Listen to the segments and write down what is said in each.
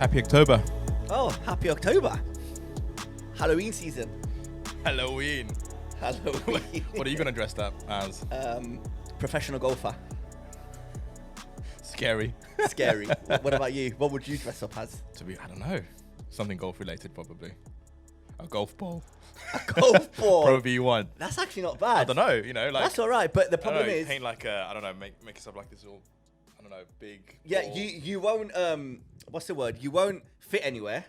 Happy October. Oh, happy October. Halloween season. Halloween. Halloween. What are you going to dress up as? Professional golfer. Scary. Scary. What about you? What would you dress up as? I don't know. Something golf related, probably. A golf ball. A golf ball? Pro V1. That's actually not bad. I don't know, like... That's all right, but the problem is... Paint like a, I don't know, make yourself like this all, I don't know, big Yeah, ball. you won't, what's the word? You won't fit anywhere.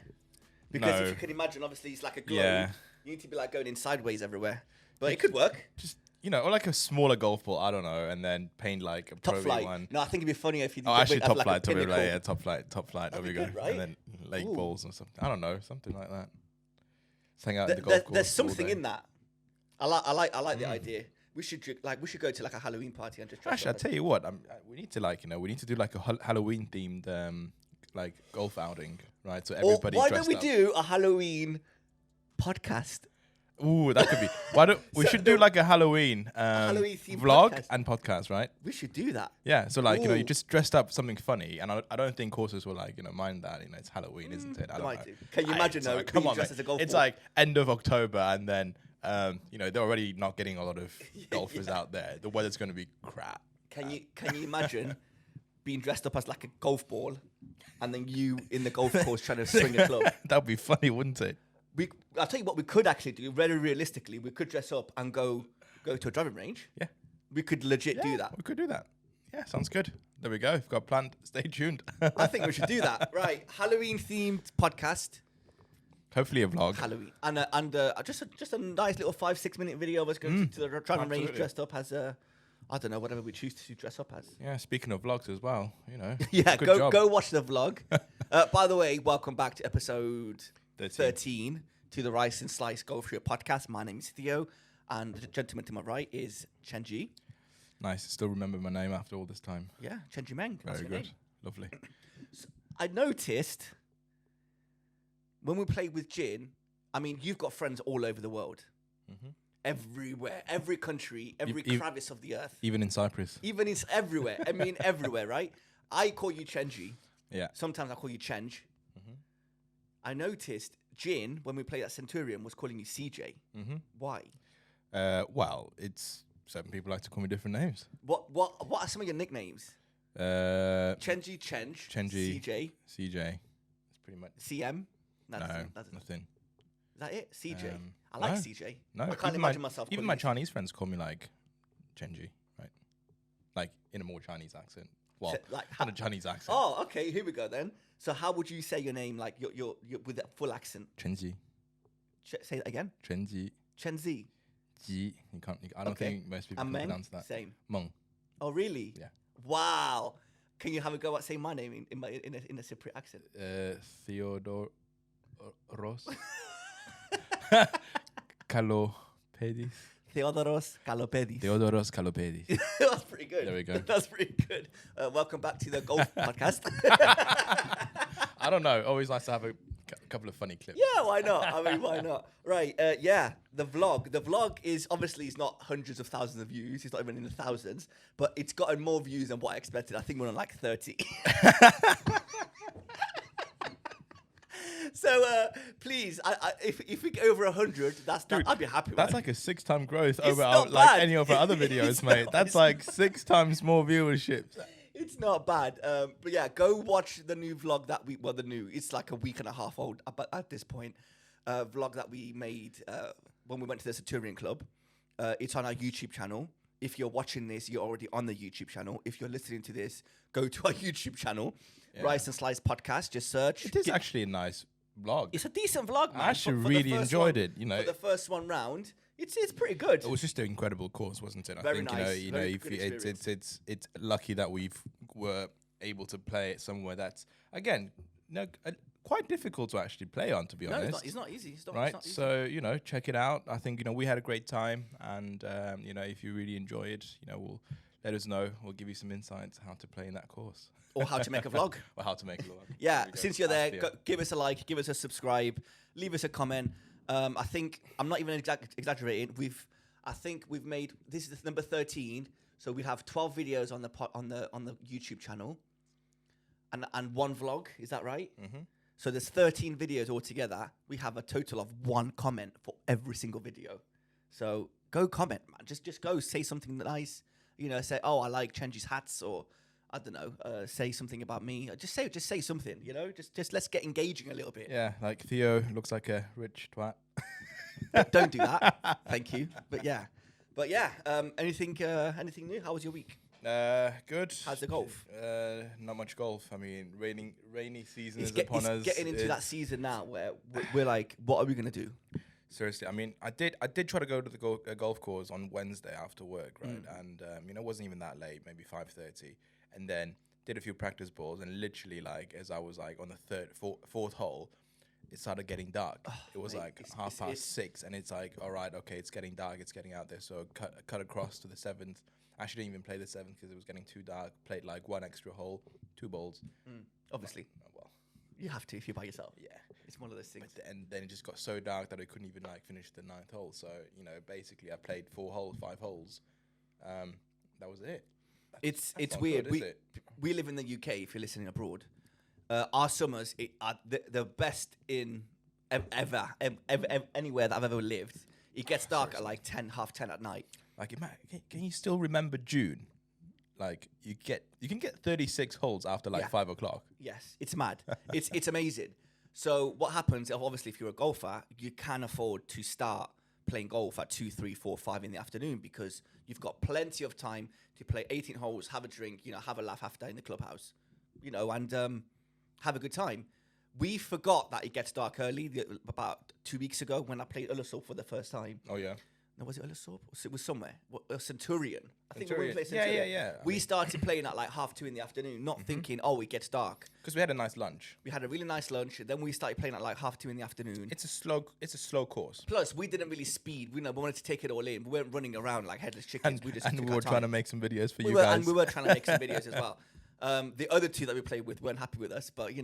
Because if you can imagine, obviously, it's like a globe. Yeah. You need to be like going in sideways everywhere. But it could work. Just, or like a smaller golf ball, I don't know, and then paint like a Top Pro flight. V1. No, I think it'd be funnier if you did Actually, top like flight, top flight. There we go. good, right? And then lake Ooh. balls or something. I don't know, something like that. Just hang out at the golf course. There's something all day. in that. I like the idea. We should go to like a Halloween party and just dress Actually, up I tell you what, we need to do like a Halloween themed like golf outing, right? So everybody. Why don't dressed we up. do a Halloween podcast? Ooh, that could be. Why don't we should do like a Halloween Halloween themed vlog podcast. and podcast, right? We should do that. Yeah. So like you Ooh. just dressed up something funny, and I don't think horses will like mind that. It's Halloween, isn't it? I don't know. Can you imagine though? Come being on, dressed mate. as a golf It's ball? like end of October, and then they're already not getting a lot of golfers out there. The weather's going to be crap. Can you imagine being dressed up as like a golf ball, and then you in the golf course trying to swing a club? That'd be funny, wouldn't it? I'll tell you what we could actually do. Very realistically, we could dress up and go to a driving range. Yeah. We could legit do that. We could do that. Yeah, sounds good. There we go. We've got planned. Stay tuned. I think we should do that. Right, Halloween themed podcast. Hopefully a vlog. Halloween and just a nice little 5-6 minute video of us going to the driving range absolutely. dressed up as I don't know, whatever we choose to dress up as. Yeah, speaking of vlogs as well, Yeah, good job. go watch the vlog. By the way, welcome back to episode 13 to the Rice and Slice Go Through podcast. My name is Theo, and the gentleman to my right is Chenji. Nice. Still remember my name after all this time. Yeah, Chenji Meng. That's Very your good. name. Lovely. So I noticed when we played with Jin, I mean, you've got friends all over the world. Mm-hmm. Everywhere, every country, every crevice of the earth. Even in Cyprus. Even it's everywhere. I mean, everywhere, right? I call you Chenji. Yeah. Sometimes I call you Chenj. Mm-hmm. I noticed Jin, when we played at Centurion, was calling you CJ. Mm-hmm. Why? Well, it's certain people like to call me different names. What are some of your nicknames? Chenji, Chenj, Chenji, CJ, CJ. It's pretty much. CM. No, That's nothing. Is that it? CJ. I no. like CJ. No, I can't imagine myself. Even calling my you Chinese friends call me like Chenji, right? Like in a more Chinese accent. Well, like not a Chinese accent. Oh, okay. Here we go then. So, how would you say your name, like your with that full accent? Chenji. Say that again. Chenji. Chenzi. Ji. I don't think most people And can Meng? pronounce that. Same. Meng. Oh, really? Yeah. Wow. Can you have a go at saying my name in a Cypriot accent? Theodore Ross. Kalopedis. Theodoros Kalopedis. Theodoros Kalopedis. That's pretty good. There we go. That's pretty good. Welcome back to the golf podcast. I don't know. Always nice to have a couple of funny clips. Yeah, why not? I mean, why not? Right. Yeah. The vlog. The vlog is obviously it's not hundreds of thousands of views. It's not even in the thousands, but it's gotten more views than what I expected. I think we're on like 30. So please, if we get over 100, I'd be happy. That's man. like a 6-time growth It's over not like bad. any of our other videos, It's mate. not- That's it's like 6 times more viewership. It's not bad. But yeah, go watch the new vlog it's like a week and a half old at this point. Vlog that we made when we went to the Centurion Club. It's on our YouTube channel. If you're watching this, you're already on the YouTube channel. If you're listening to this, go to our YouTube channel, Yeah. Rice and Slice Podcast. Just search. It is actually a nice vlog. It's a decent vlog, man. I actually For the really first enjoyed one- it. For the first one round, it's pretty good. It was just an incredible course, wasn't it? I Very think nice. you know, Very if good it's lucky that were able to play it somewhere that's again quite difficult to actually play on, to be No, honest. it's not easy. It's not, Right, it's not easy. so check it out. I think we had a great time, and if you really enjoy it, we'll let us know. We'll give you some insights how to play in that course. Or how to make a vlog. Or how to make a vlog. Yeah, There we go. since you're there, That's give us a like, give us a subscribe, leave us a comment. I think I'm not even exaggerating. I think we've made this is number 13, so we have 12 videos on the YouTube channel, and one vlog. Is that right? Mm-hmm. So there's 13 videos altogether. We have a total of 1 comment for every single video. So go comment, man. Just go say something nice. You know, say, oh, I like Chenji's hats, or I don't know, say something about me. Just say something. You know, just let's get engaging a little bit. Yeah, like Theo looks like a rich twat. Don't do that. Thank you. But yeah. Anything new? How was your week? Good. How's the golf? Not much golf. I mean, rainy season is It's upon us. getting into that season now where we're like, what are we gonna do? Seriously, I mean, I did try to go to the golf course on Wednesday after work, right? And it wasn't even that late, maybe 5:30, and then did a few practice balls, and literally, like, as I was like on the fourth hole, it started getting dark. It was like 6:30, and it's like, all right, okay, it's getting dark, it's getting out there. So cut across to the 7th. I actually didn't even play the 7th because it was getting too dark. Played like 1 extra hole, 2 balls. Obviously, well, you have to if you're by yourself. yeah. It's one of those things. And then it just got so dark that I couldn't even like finish the 9th hole. So basically, I played 4 holes, 5 holes. That was it. It's not weird. good, is it? We live in the UK. If you're listening abroad, our summers are the best in ever anywhere that I've ever lived. It gets dark at like 10, half 10 at night. Like, can you still remember June? Like, you can get 36 holes after like 5 o'clock. Yes, it's mad. it's amazing. So what happens? Obviously, if you're a golfer, you can afford to start playing golf at 2, 3, 4, 5 in the afternoon because you've got plenty of time to play 18 holes, have a drink, have a laugh after in the clubhouse, and have a good time. We forgot that it gets dark early about 2 weeks ago when I played Ullathorpe for the first time. Oh yeah. No, was it Ullathorpe? It was somewhere. Centurion. I think Centurion. we played Centurion. Yeah. We started playing at like 2:30 in the afternoon, not thinking, oh, it gets dark. Because we had a nice lunch. We had a really nice lunch. Then we started playing at like 2:30 in the afternoon. It's a slow course. Plus, we didn't really speed. We wanted to take it all in. We weren't running around like headless chickens. And we were trying to make some videos for you guys. guys. And we were trying to make some videos as well. The other 2 that we played with weren't happy with us, but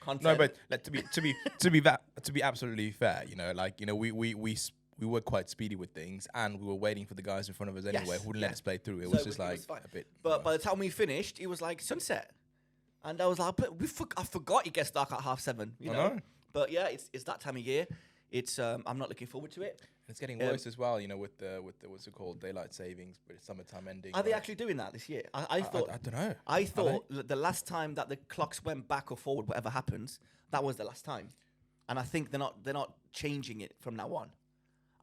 content. No, but like, to be absolutely fair, we were quite speedy with things, and we were waiting for the guys in front of us anyway who wouldn't let us play through. It was just like a bit. But by the time we finished, it was like sunset, and I was like, I forgot it gets dark at 7:30. You know. But yeah, it's that time of year. It's I'm not looking forward to it. It's getting worse as well, with the what's it called, daylight savings, but it's summertime ending. Are they actually doing that this year? I thought. I don't know. I thought the last time that the clocks went back or forward, whatever happens, that was the last time, and I think they're not changing it from now on.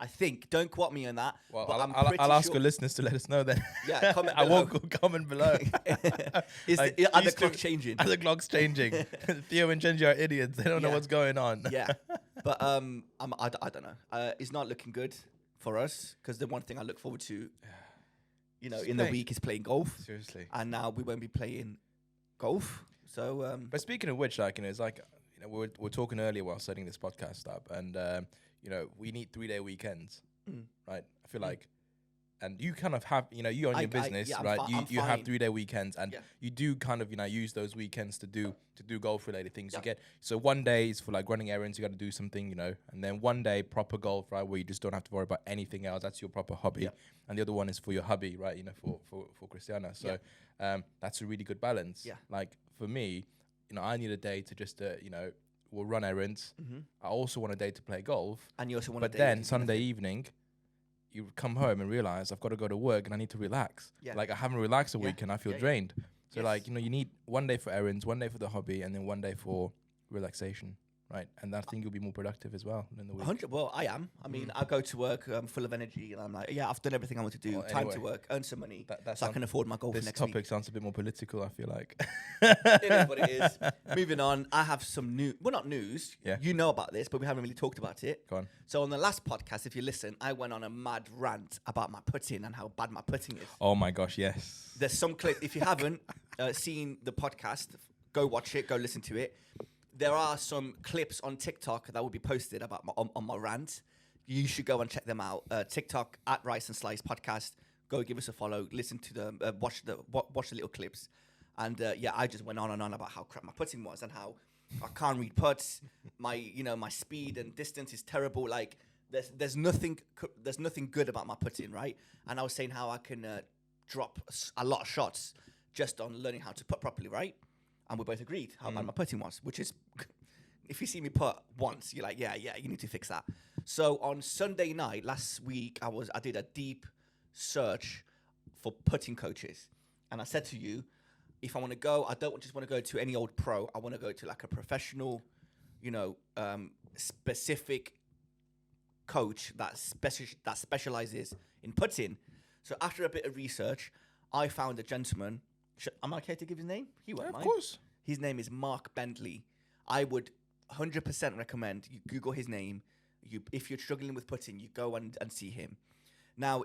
I think. Don't quote me on that. Well, but I'll ask the listeners to let us know then. Yeah, comment I below. won't comment below. Are the clocks changing? Are the clocks changing? Theo and Chenji are idiots. They don't know what's going on. Yeah, but I don't know. It's not looking good for us because the one thing I look forward to, in the week is playing golf. Seriously. And now we won't be playing golf. So. But speaking of which, it's like we were talking earlier while setting this podcast up, and we need 3-day weekends, right? I feel like, and you kind of have, you own your business, right? You have 3-day weekends, and you do kind of, use those weekends to do golf related things. You get, so one day is for like running errands, you got to do something, and then one day proper golf, right, where you just don't have to worry about anything else. That's your proper hobby, and the other one is for your hubby, right? For Christiana. So that's a really good balance. Yeah. Like for me, I need a day to just, we'll run errands. I also want a day to play golf. And you also want a day. But then Sunday evening, you come home and realize I've got to go to work and I need to relax. Yeah. Like I haven't relaxed a week and I feel drained. So you need one day for errands, one day for the hobby, and then one day for relaxation. Right, and I think you'll be more productive as well in the week. 100. Well, I am. I mean, I go to work full of energy, and I'm like, I've done everything I want to do. Time to work, earn some money, so I can afford my golf next week. This topic sounds a bit more political, I feel like. It is what it is. Moving on, I have some new. Well, not news. Yeah. You know about this, but we haven't really talked about it. Go on. So on the last podcast, if you listen, I went on a mad rant about my putting and how bad my putting is. Oh my gosh, yes. There's some clip. If you haven't seen the podcast, go watch it. Go listen to it. There are some clips on TikTok that will be posted about on my rant. You should go and check them out. TikTok at Rice and Slice Podcast. Go give us a follow. Listen to them. Watch the little clips. And I just went on and on about how crap my putting was and how I can't read putts. My speed and distance is terrible. Like there's nothing good about my putting, right? And I was saying how I can drop a lot of shots just on learning how to putt properly, right? And we both agreed how bad my putting was, which is if you see me putt once, you're like, yeah, you need to fix that. So on Sunday night last week, I did a deep search for putting coaches, and I said to you, if I want to go, I don't just want to go to any old pro. I want to go to like a professional, specific coach that specializes in putting. So after a bit of research, I found a gentleman. Am I okay to give his name? He won't mind. Of course. His name is Mark Bentley. I would 100% recommend you Google his name. If you're struggling with putting, you go and see him. Now,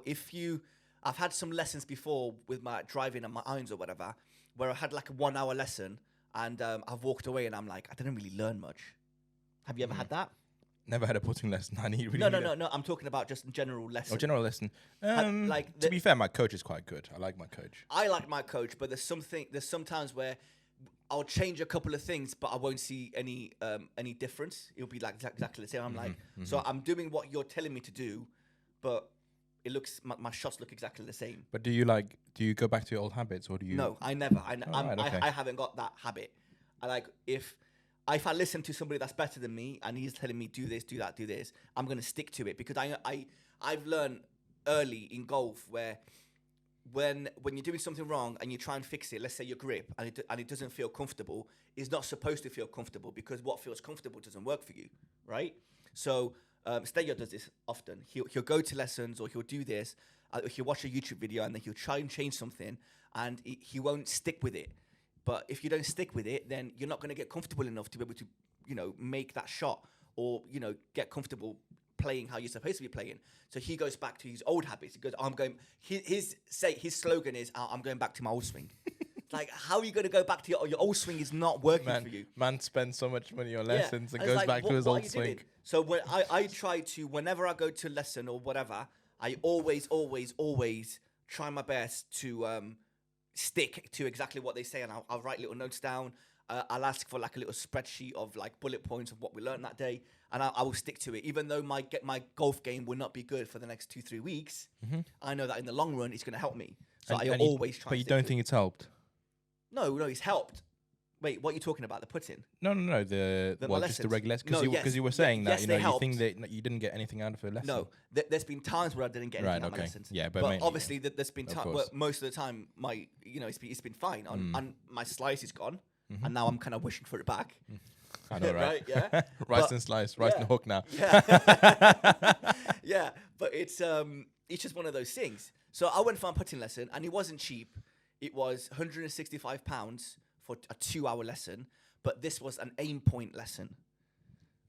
I've had some lessons before with my driving and my irons or whatever, where I had like a 1 hour lesson and I've walked away and I'm like, I didn't really learn much. Have you ever had that? Never had a putting lesson. I need really. No. I'm talking about just general lesson. Oh, general lesson. To be fair, my coach is quite good. I like my coach. I like my coach, but there's sometimes where I'll change a couple of things, but I won't see any difference. It'll be like exactly the same. I'm so I'm doing what you're telling me to do, but it looks my shots look exactly the same. But do you go back to your old habits, or do you? No, I never. I haven't got that habit. If I listen to somebody that's better than me and he's telling me do this, do that, do this, I'm going to stick to it because I've learned early in golf where when you're doing something wrong and you try and fix it, let's say your grip and it doesn't feel comfortable, it's not supposed to feel comfortable because what feels comfortable doesn't work for you, right? So Steyo does this often. He'll go to lessons or he'll do this. He'll watch a YouTube video and then he'll try and change something and he won't stick with it. But if you don't stick with it, then you're not going to get comfortable enough to be able to, make that shot or, get playing how you're supposed to be playing. So he goes back to his old habits. He goes, his slogan is, I'm going back to my old swing. Like, how are you going to go back to your old swing is not working for you. Man spends so much money on lessons and goes back to his old swing. Doing? So when I try to, whenever I go to lesson or whatever, I always try my best to stick to exactly what they say, and I'll write little notes down. I'll ask for like a little spreadsheet of like bullet points of what we learned that day, and I will stick to it. Even though my golf game will not be good for the next 2-3 weeks, I know that in the long run it's going to help me. So I always try. But you don't think it's helped? No, it's helped. Wait, what are you talking about? The putting? No. Just the regular lessons. Because you were saying that you think that you didn't get anything out of a lesson. No, there's been times where I didn't get anything out of lessons. Yeah, but obviously there's been times where most of the time it's been fine. And my slice is gone, and now I'm kind of wishing for it back. I know, right? Yeah. Rice and slice, rice and hook now. Yeah. Yeah, but it's just one of those things. So I went for a putting lesson, and it wasn't cheap. It was £165 for a 2-hour lesson, but this was an aimpoint lesson.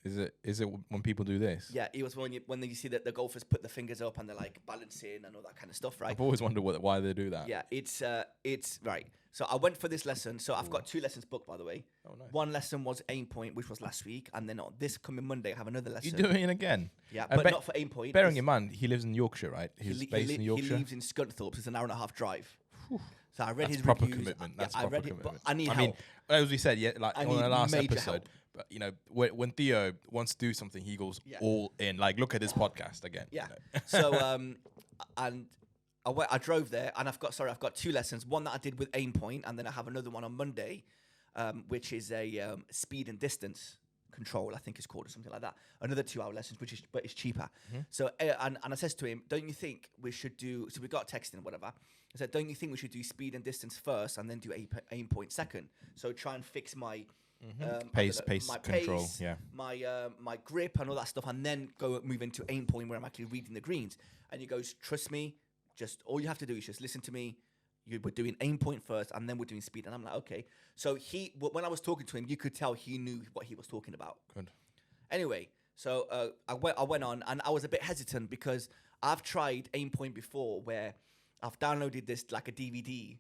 Is it when people do this? Yeah, it was when you see that the golfers put the fingers up and they're like balancing and all that kind of stuff, right? I've always wondered why they do that. Yeah, it's right. So I went for this lesson. So I've got 2 lessons booked, by the way. Oh, nice. One lesson was aimpoint, which was last week, and then on this coming Monday I have another lesson. You're doing it again? Yeah, but not for aimpoint. Bearing in mind, he lives in Yorkshire, right? He's based in Yorkshire. He lives in Scunthorpe. It's an 1.5-hour drive. So I read his proper reviews. commitment. That's proper commitment. But I need help. Mean, as we said, on the last episode. Help. But when Theo wants to do something, he goes all in. Like, look at this podcast again. Yeah. So and I drove there, and I've got 2 lessons. One that I did with aimpoint, and then I have another one on Monday, which is a speed and distance control, I think it's called, or something like that. Another 2-hour lessons, but it's cheaper. So and I says to him, don't you think we should do? So we got texting, whatever. I said, don't you think we should do speed and distance first, and then do aimpoint second? So try and fix my pace control, pace, my grip and all that stuff, and then move into aimpoint where I'm actually reading the greens. And he goes, trust me, just all you have to do is just listen to me. We're doing aimpoint first, and then we're doing speed. And I'm like, okay. So when I was talking to him, you could tell he knew what he was talking about. Good. Anyway, so I went on, and I was a bit hesitant because I've tried aimpoint before, where I've downloaded this like a DVD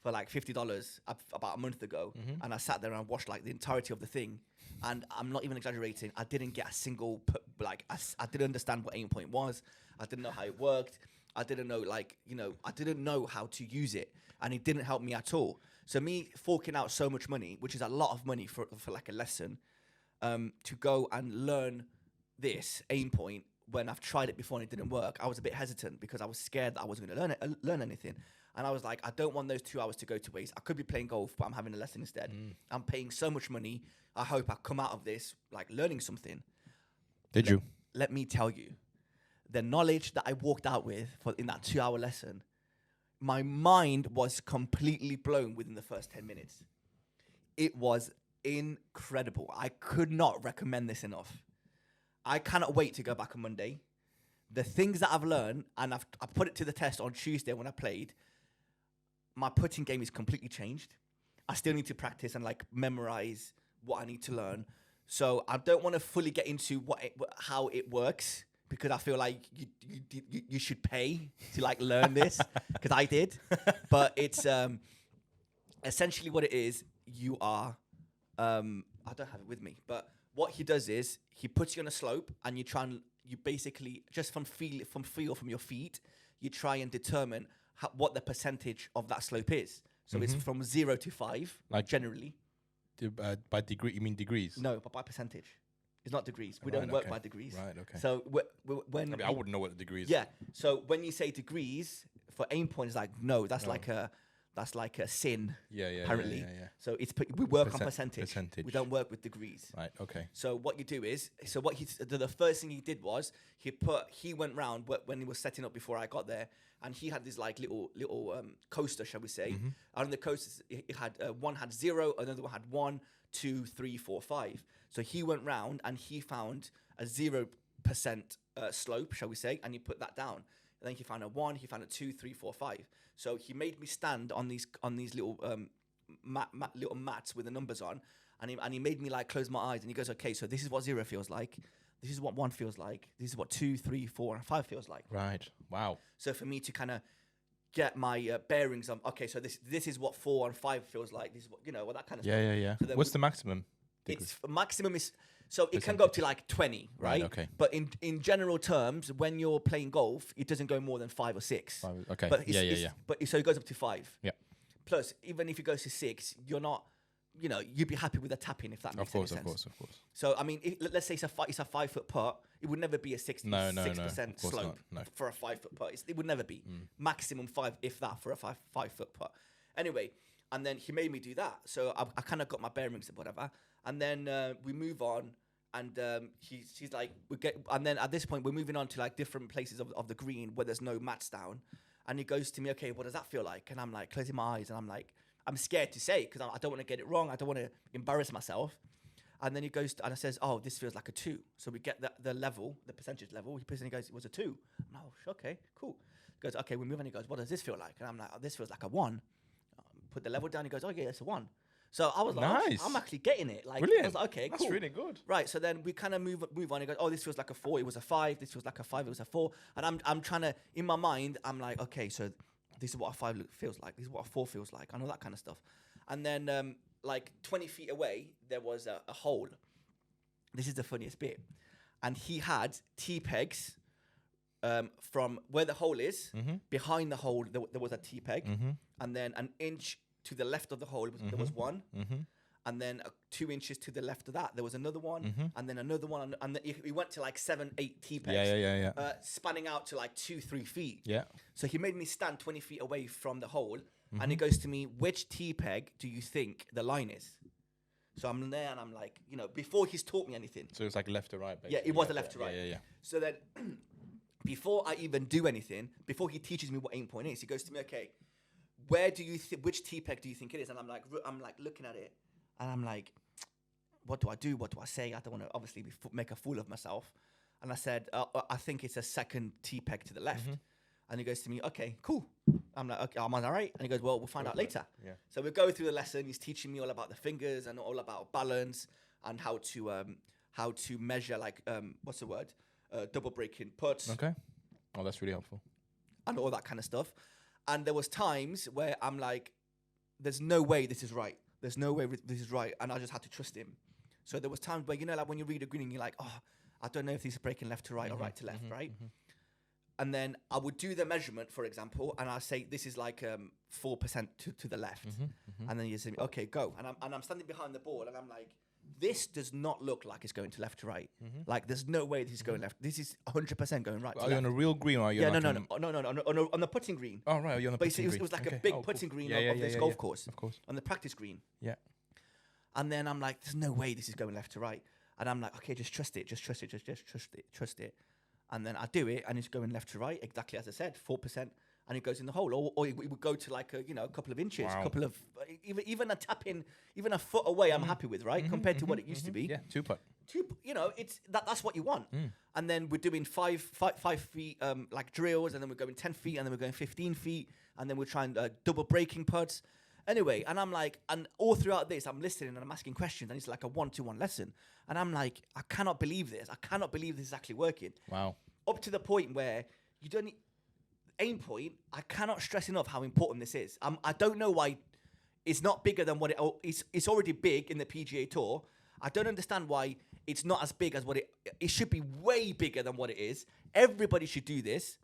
for like $50 about a month ago, and I sat there and I watched like the entirety of the thing, and I'm not even exaggerating. I didn't get a single I didn't understand what aimpoint was. I didn't know how it worked. I didn't know I didn't know how to use it, and it didn't help me at all. So me forking out so much money, which is a lot of money for like a lesson, to go and learn this aimpoint when I've tried it before and it didn't work, I was a bit hesitant because I was scared that I wasn't going to learn anything. And I was like, I don't want those 2 hours to go to waste. I could be playing golf, but I'm having a lesson instead. I'm paying so much money. I hope I come out of this like learning something. Did you? Let me tell you, the knowledge that I walked out with in that 2 hour lesson, my mind was completely blown within the first 10 minutes. It was incredible. I could not recommend this enough. I cannot wait to go back on Monday. The things that I've learned, and I put it to the test on Tuesday when I played, my putting game is completely changed. I still need to practice and like memorize what I need to learn. So I don't want to fully get into how it works, because I feel like you should pay to like learn this, because I did. But it's essentially what it is. You are, I don't have it with me, but what he does is he puts you on a slope, and you basically just from feel from your feet, you try and determine what the percentage of that slope is. So it's from 0 to 5, like generally. By degree, you mean degrees? No, but by percentage. It's not degrees. We don't work by degrees. Right, okay. So when... I wouldn't know what the degrees. Yeah. So when you say degrees, for aimpoint, it's like, no, that's like a sin. Yeah. Apparently. Yeah. So we work on percentage. We don't work with degrees. Right, okay. So what you do is, the first thing he did was, he went round when he was setting up before I got there, and he had this like little coaster, shall we say. And on the coasters, it had one had 0, another one had 1, 2, 3, 4, 5. So he went round and he found a 0% slope, shall we say, and he put that down. And then he found a 1, he found a 2, 3, 4, 5. So he made me stand on these little little mats with the numbers on, and he made me like close my eyes, and he goes, okay, so this is what 0 feels like. This is what 1 feels like. This is what 2, 3, 4, and 5 feels like. Right. Wow. So for me to kind of get my bearings on, okay, so this is what 4 and 5 feels like. This is what, well, that kind of stuff. Yeah. So what's the maximum? It's maximum is, so it can go up to like 20, right? Okay. But in general terms, when you're playing golf, it doesn't go more than 5 or 6. Okay. But Yeah. But so it goes up to 5. Yeah. Plus, even if it goes to 6, you're not, you'd be happy with a tapping, if that makes any sense. Of course. So I mean, let's say it's a 5-foot putt, it would never be a 66% slope for a 5-foot putt. It would never be maximum 5, if that, for a 5-foot putt. Anyway, and then he made me do that, so I kind of got my bearings and whatever. And then we move on, and she's like, and then at this point we're moving on to like different places of the green where there's no mats down. And he goes to me, okay, what does that feel like? And I'm like closing my eyes, and I'm like, I'm scared to say, because I don't want to get it wrong. I don't want to embarrass myself. And then he goes and I says, oh, this feels like a 2. So we get the level, the percentage level. He puts it and he goes, it was a 2. I'm like, oh, okay, cool. He goes, okay, we move on. He goes, what does this feel like? And I'm like, oh, this feels like a 1. Put the level down. He goes, oh, yeah, it's a 1. So I was like, nice. I'm actually getting it. Like, brilliant. I was like, okay, cool. That's really good. Right. So then we kind of move on. He goes, oh, this feels like a 4. It was a 5. This feels like a 5. It was a 4. And I'm trying to, in my mind, I'm like, okay, so this is what a 5 feels like. This is what a 4 feels like. I know that kind of stuff. And then like 20 feet away, there was a hole. This is the funniest bit. And he had T-pegs from where the hole is. Behind the hole, there was a T-peg. And then an inch to the left of the hole, there was one. And then 2 inches to the left of that, there was another one. And then another one. And then we went to like 7, 8 T-pegs. Yeah. Spanning out to like 2, 3 feet. Yeah. So he made me stand 20 feet away from the hole. And he goes to me, which T-peg do you think the line is? So I'm there and I'm like, before he's taught me anything. So it's like left to right, basically. Yeah, it was a left to right. Yeah. So then before I even do anything, before he teaches me what aimpoint is, he goes to me, okay, where do you which T-peg do you think it is? And I'm like looking at it, and I'm like, what do I do? What do I say? I don't want to obviously make a fool of myself. And I said, I think it's a second T-peg to the left. And he goes to me, okay, cool. I'm like, okay, I'm all right. And he goes, well, we'll find out later. Yeah. So we go through the lesson. He's teaching me all about the fingers and all about balance and how to measure, like, what's the word? Double breaking putts. Okay. Oh, that's really helpful. And all that kind of stuff. And there was times where I'm like, there's no way this is right. There's no way this is right. And I just had to trust him. So there was times where, like when you read a green and you're like, oh, I don't know if he's breaking left to right or right to left, right? And then I would do the measurement, for example, and I say this is like 4% to the left. And then you say, okay, go. And I'm standing behind the ball, and I'm like this does not look like it's going to left to right. Like there's no way this is going left. This is 100% going right. Are you on a real green or are you no, on the putting green. Oh, right. Are you on the putting green? It was like a big putting green of this golf course. Of course. On the practice green. Yeah. And then I'm like, there's no way this is going left to right. And I'm like, okay, just trust it. Just trust it. And then I do it, and it's going left to right, exactly as I said, 4%. And it goes in the hole, or it would go to like a couple of inches, couple of even a tap in, even a foot away. I'm happy with, right, compared to what it used to be. Yeah, 2-putt. It's that's what you want. And then we're doing five feet like drills, and then we're going 10 feet, and then we're going 15 feet, and then we're trying double breaking putts. Anyway, and I'm like, and all throughout this, I'm listening and I'm asking questions, and it's like a 1-to-1 lesson, and I'm like, I cannot believe this. I cannot believe this is actually working. Wow. Up to the point where you don't. Aim point, I cannot stress enough how important this is. I don't know why it's not bigger than what it's already big in the PGA Tour. I don't understand why it's not as big as what it should be. Way bigger than what it is. Everybody should do this.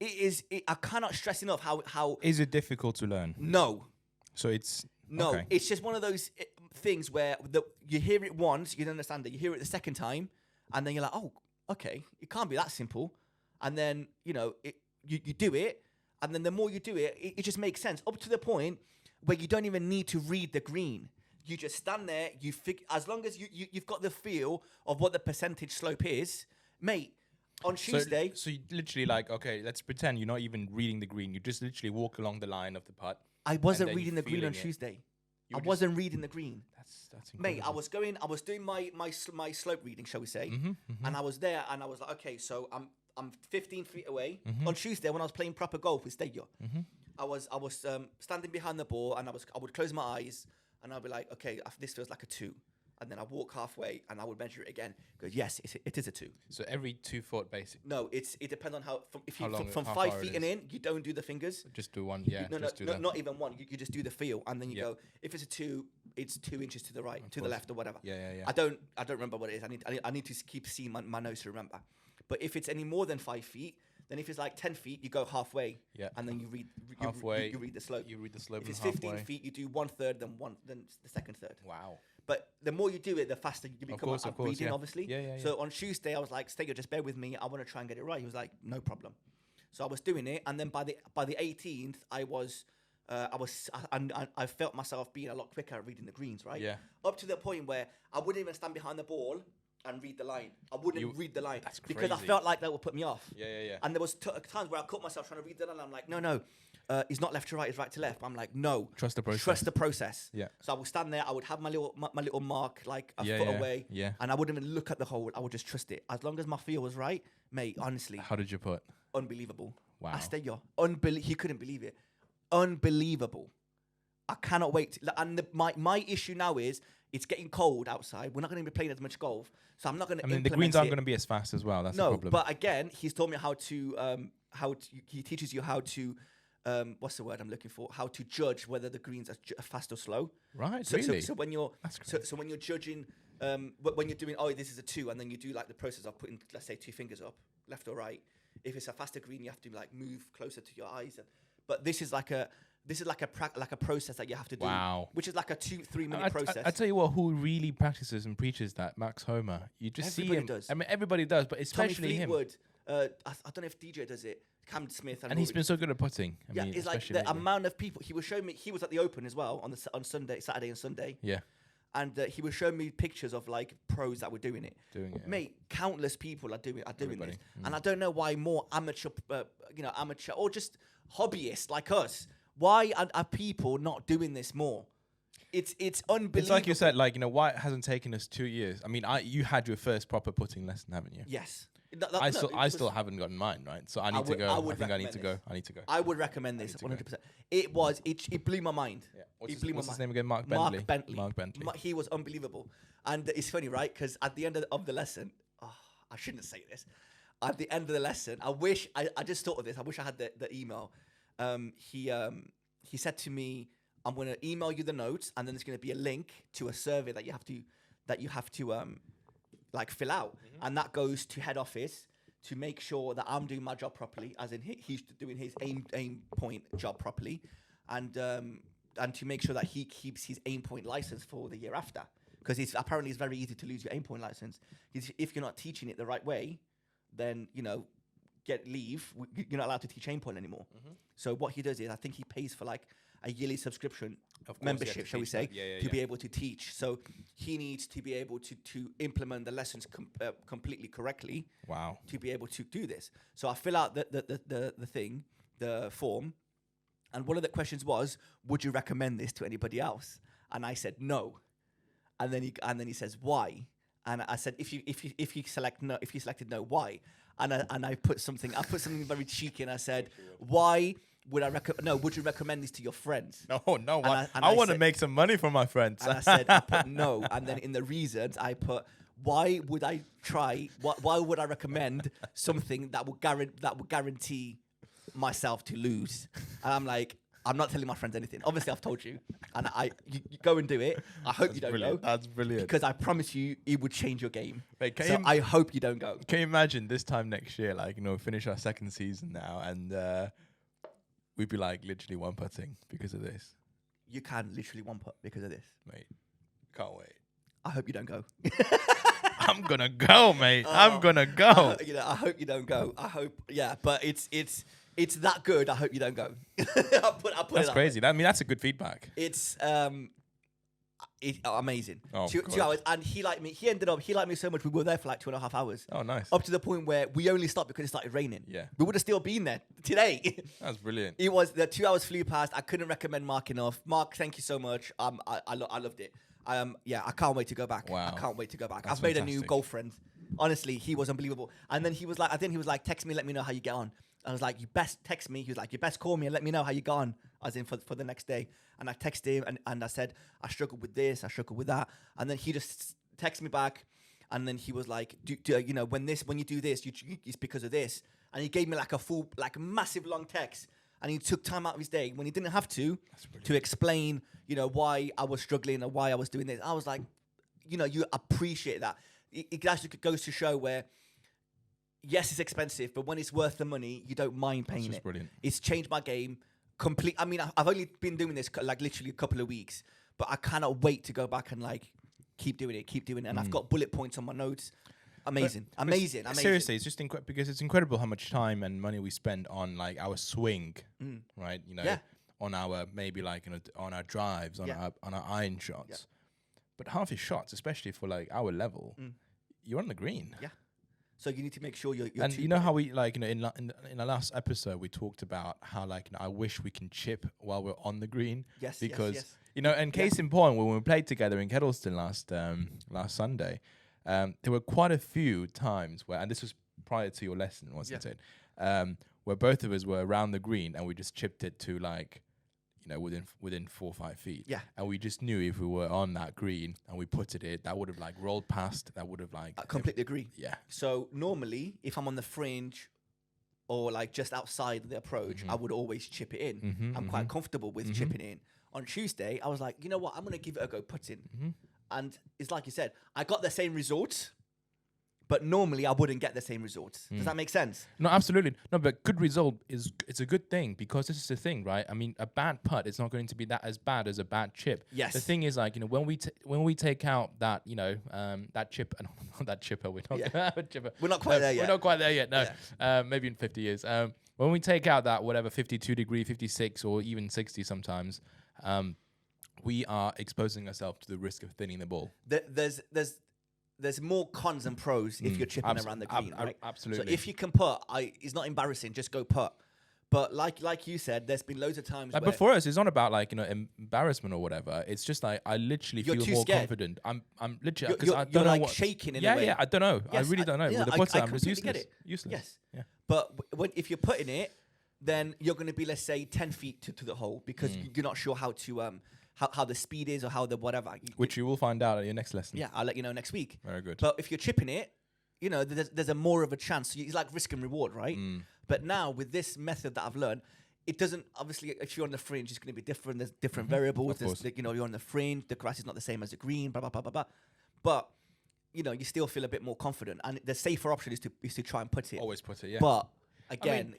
I cannot stress enough how Is it difficult to learn? No. So it's no. Okay. It's just one of those things where you hear it once, you don't understand it. You hear it the second time, and then you're like, oh, okay, it can't be that simple. And then you do it, and then the more you do it, it just makes sense. Up to the point where you don't even need to read the green. You just stand there. As long as you've got the feel of what the percentage slope is, mate. On Tuesday, so you literally like, okay, let's pretend you're not even reading the green. You just literally walk along the line of the putt. I wasn't reading the green on Tuesday. I wasn't reading the green. That's incredible. Mate, I was doing my slope reading, shall we say, and I was there, and I was like, okay, so I'm 15 feet away. On Tuesday, when I was playing proper golf with Stadia, I was standing behind the ball, and I would close my eyes, and I'd be like, okay, this feels like a 2. And then I walk halfway, and I would measure it again. Go, yes, it is a 2. So every 2 foot, basically. No, it depends on from 5 feet and in, you don't do the fingers. Just do one, yeah. Not even one. You just do the feel, and then you go. If it's a 2, it's 2 inches to the right, to the left, or whatever. Yeah. I don't remember what it is. I need to keep seeing my notes to remember. But if it's any more than 5 feet, then if it's like 10 feet, you go halfway. Yeah. And then you read halfway. You read the slope. You read the slope. If it's 15 feet, you do 1/3, then the second third. Wow. But the more you do it, the faster you become at reading, obviously. Yeah. So on Tuesday, I was like, Steger, just bear with me. I want to try and get it right. He was like, no problem. So I was doing it, and then by the 18th, I felt myself being a lot quicker at reading the greens, right? Yeah. Up to the point where I wouldn't even stand behind the ball and read the line. I wouldn't read the line. That's crazy. Because I felt like that would put me off. Yeah. And there was times where I caught myself trying to read the line. I'm like, no. It's not left to right, it's right to left. I'm like, no. Trust the process. Trust the process. Yeah. So I would stand there, I would have my little mark like a foot away. Yeah. And I wouldn't even look at the hole. I would just trust it. As long as my feel was right, mate, honestly. How did you put? Unbelievable. Wow. He couldn't believe it. Unbelievable. I cannot wait. And my issue now is it's getting cold outside. We're not going to be playing as much golf. So I'm not going to the greens aren't going to be as fast as well. That's the problem. But again, he's told me he teaches you how to what's the word I'm looking for? How to judge whether the greens are fast or slow. Right. So, really? so when you're so when you're judging, when you're doing, oh, this is a 2, and then you do like the process of putting, let's say, 2 fingers up, left or right. If it's a faster green, you have to like move closer to your eyes. But this is like a process that you have to do. Wow. Which is like a 2-3 minute process. I tell you what, who really practices and preaches that? Max Homer. You just see him. Does. I mean, everybody does, but especially Tommy Fleetwood, him. I don't know if DJ does it. Cam Smith and he's been so good at putting. I mean, it's like the amount of people. He was showing me. He was at the Open as well on Saturday and Sunday. Yeah. And he was showing me pictures of like pros that were doing it. Mate, countless people are doing this. And I don't know why more amateur or just hobbyists like us. Why are people not doing this more? It's unbelievable. It's like you said, like, why it hasn't taken us 2 years. I mean, you had your first proper putting lesson, haven't you? Yes. I still haven't gotten mine, right? So I need to go. I think I need to go. I would recommend this 100%. It blew my mind. Yeah. What's his name again? Mark Bentley. Mark Bentley. He was unbelievable. And it's funny, right? Because at the end of the lesson, I shouldn't say this. At the end of the lesson, I just thought of this. I wish I had the email. He said to me, I'm going to email you the notes, and then there's going to be a link to a survey that you have to like fill out, and that goes to head office to make sure that I'm doing my job properly, as in he's doing his aim point job properly, and to make sure that he keeps his aim point license for the year after, because apparently it's very easy to lose your aimpoint license. If you're not teaching it the right way, then leave. You're not allowed to teach aimpoint anymore. So what he does is, I think he pays for like a yearly subscription membership, shall we say, to be able to teach. So he needs to be able to implement the lessons completely correctly. Wow. To be able to do this. So I fill out the form, and one of the questions was, would you recommend this to anybody else? And I said no. And then he says, why? And I said, if you selected no, why? And I put something very cheeky, and I said, why would you recommend this to your friends? No. I want to make some money for my friends. And I said, I put no. And then in the reasons, I put, why would I recommend something that would guarantee myself to lose? And I'm like, I'm not telling my friends anything. Obviously, I've told you, and you go and do it. I hope you don't go. That's brilliant. Because I promise you, it would change your game. Wait, I hope you don't go. Can you imagine this time next year, like, finish our second season now, and we'd be like literally one putting because of this. You can literally one putt because of this, mate. Can't wait. I hope you don't go. I'm gonna go, mate. I'm gonna go. I hope you don't go. I hope, but it's that good. I hope you don't go. That's crazy. That's a good feedback. It's amazing. Oh, 2 hours, and he liked me. He liked me so much. We were there for like 2.5 hours. Oh, nice. Up to the point where we only stopped because it started raining. Yeah, we would have still been there today. That's brilliant. It was the 2 hours flew past. I couldn't recommend Mark enough. Mark, thank you so much. I loved it. I can't wait to go back. Wow. I can't wait to go back. That's I've made fantastic. a new golf friend. Honestly, he was unbelievable. And then he was like, text me, let me know how you get on. I was like, you best text me. He was like, you best call me and let me know how you got on, as in for the next day. And I texted him and I said, I struggled with this, I struggled with that. And then he just texted me back. And then he was like, when you do this, it's because of this. And he gave me like a full, like massive long text. And he took time out of his day when he didn't have to explain, why I was struggling or why I was doing this. I was like, you appreciate that. It actually goes to show where, yes, it's expensive, but when it's worth the money, you don't mind paying it. Brilliant. It's changed my game complete. I mean, I've only been doing this like literally a couple of weeks, but I cannot wait to go back and like keep doing it. And I've got bullet points on my notes. Amazing. Seriously, it's just because it's incredible how much time and money we spend on like our swing, right? On our maybe like on our drives, on our iron shots. But half your shots, especially for like our level, you're on the green. Yeah. So you need to make sure you're and you know how we like in the last episode we talked about how like I wish we can chip while we're on the green. Yes. Because and case in point, when we played together in Kettleston last Sunday, there were quite a few times where, and this was prior to your lesson, wasn't it? Where both of us were around the green and we just chipped it to like, within 4 or 5 feet. Yeah. And we just knew if we were on that green and we putted it, that would have like rolled past. That would have like. I completely agree. Yeah. So normally, if I'm on the fringe or like just outside the approach, I would always chip it in. I'm quite comfortable with chipping it in. On Tuesday, I was like, you know what? I'm going to give it a go putting. And it's like you said, I got the same results, but normally I wouldn't get the same results. Does that make sense? No, absolutely. No, but good result it's a good thing, because this is the thing, right? I mean, a bad putt is not going to be that as bad as a bad chip. Yes. The thing is, like, when we take out that, that chip, not that chipper, we're not chipper. We're not quite there yet. We're not quite there yet. No, maybe in 50 years. When we take out that whatever 52 degree, 56, or even 60 sometimes, we are exposing ourselves to the risk of thinning the ball. There's more cons than pros if you're chipping around the green, right? Absolutely. So if you can putt, it's not embarrassing. Just go putt. But like you said, there's been loads of times. But for us, it's not about like embarrassment or whatever. It's just like I literally feel more confident. I'm literally because I don't know like what shaking in a way. Yeah, I don't know. Yes, I really don't know. With the putter, I'm just useless. Yes. Yeah. But if you're putting it, then you're going to be, let's say, 10 feet to the hole because you're not sure how to how the speed is or how the whatever. Which you will find out at your next lesson. Yeah, I'll let you know next week. Very good. But if you're chipping it, there's a more of a chance. It's like risk and reward, right? But now with this method that I've learned, it doesn't, obviously, if you're on the fringe, it's going to be different. There's different variables. There's, you're on the fringe. The grass is not the same as the green, blah, blah, blah, blah, blah. But, you still feel a bit more confident. And the safer option is to try and put it. Always put it, yeah. But again,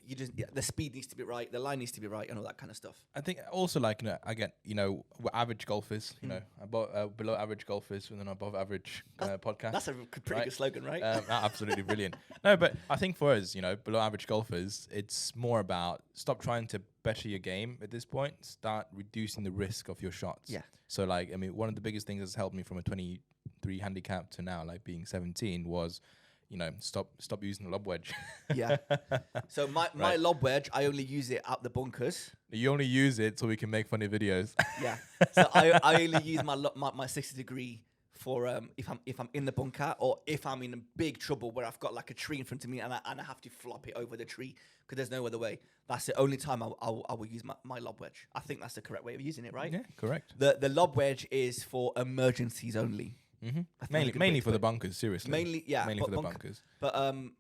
the speed needs to be right, the line needs to be right, and all that kind of stuff. I think also like again, we're average golfers, above below average golfers, and then above average podcast. That's a pretty good slogan, right? Absolutely brilliant. No, but I think for us, below average golfers, it's more about stop trying to better your game at this point. Start reducing the risk of your shots. Yeah. So one of the biggest things that's helped me from a 23 handicap to now being 17 was, stop using the lob wedge. Yeah. So my lob wedge, I only use it at the bunkers. You only use it so we can make funny videos. Yeah. So I only use my 60 degree for if I'm in the bunker, or if I'm in big trouble where I've got like a tree in front of me and I have to flop it over the tree because there's no other way. That's the only time I will use my lob wedge. I think that's the correct way of using it, right? Yeah, correct. The lob wedge is for emergencies only. Mm-hmm. Mainly for the bunkers, seriously. Mainly for the bunkers. But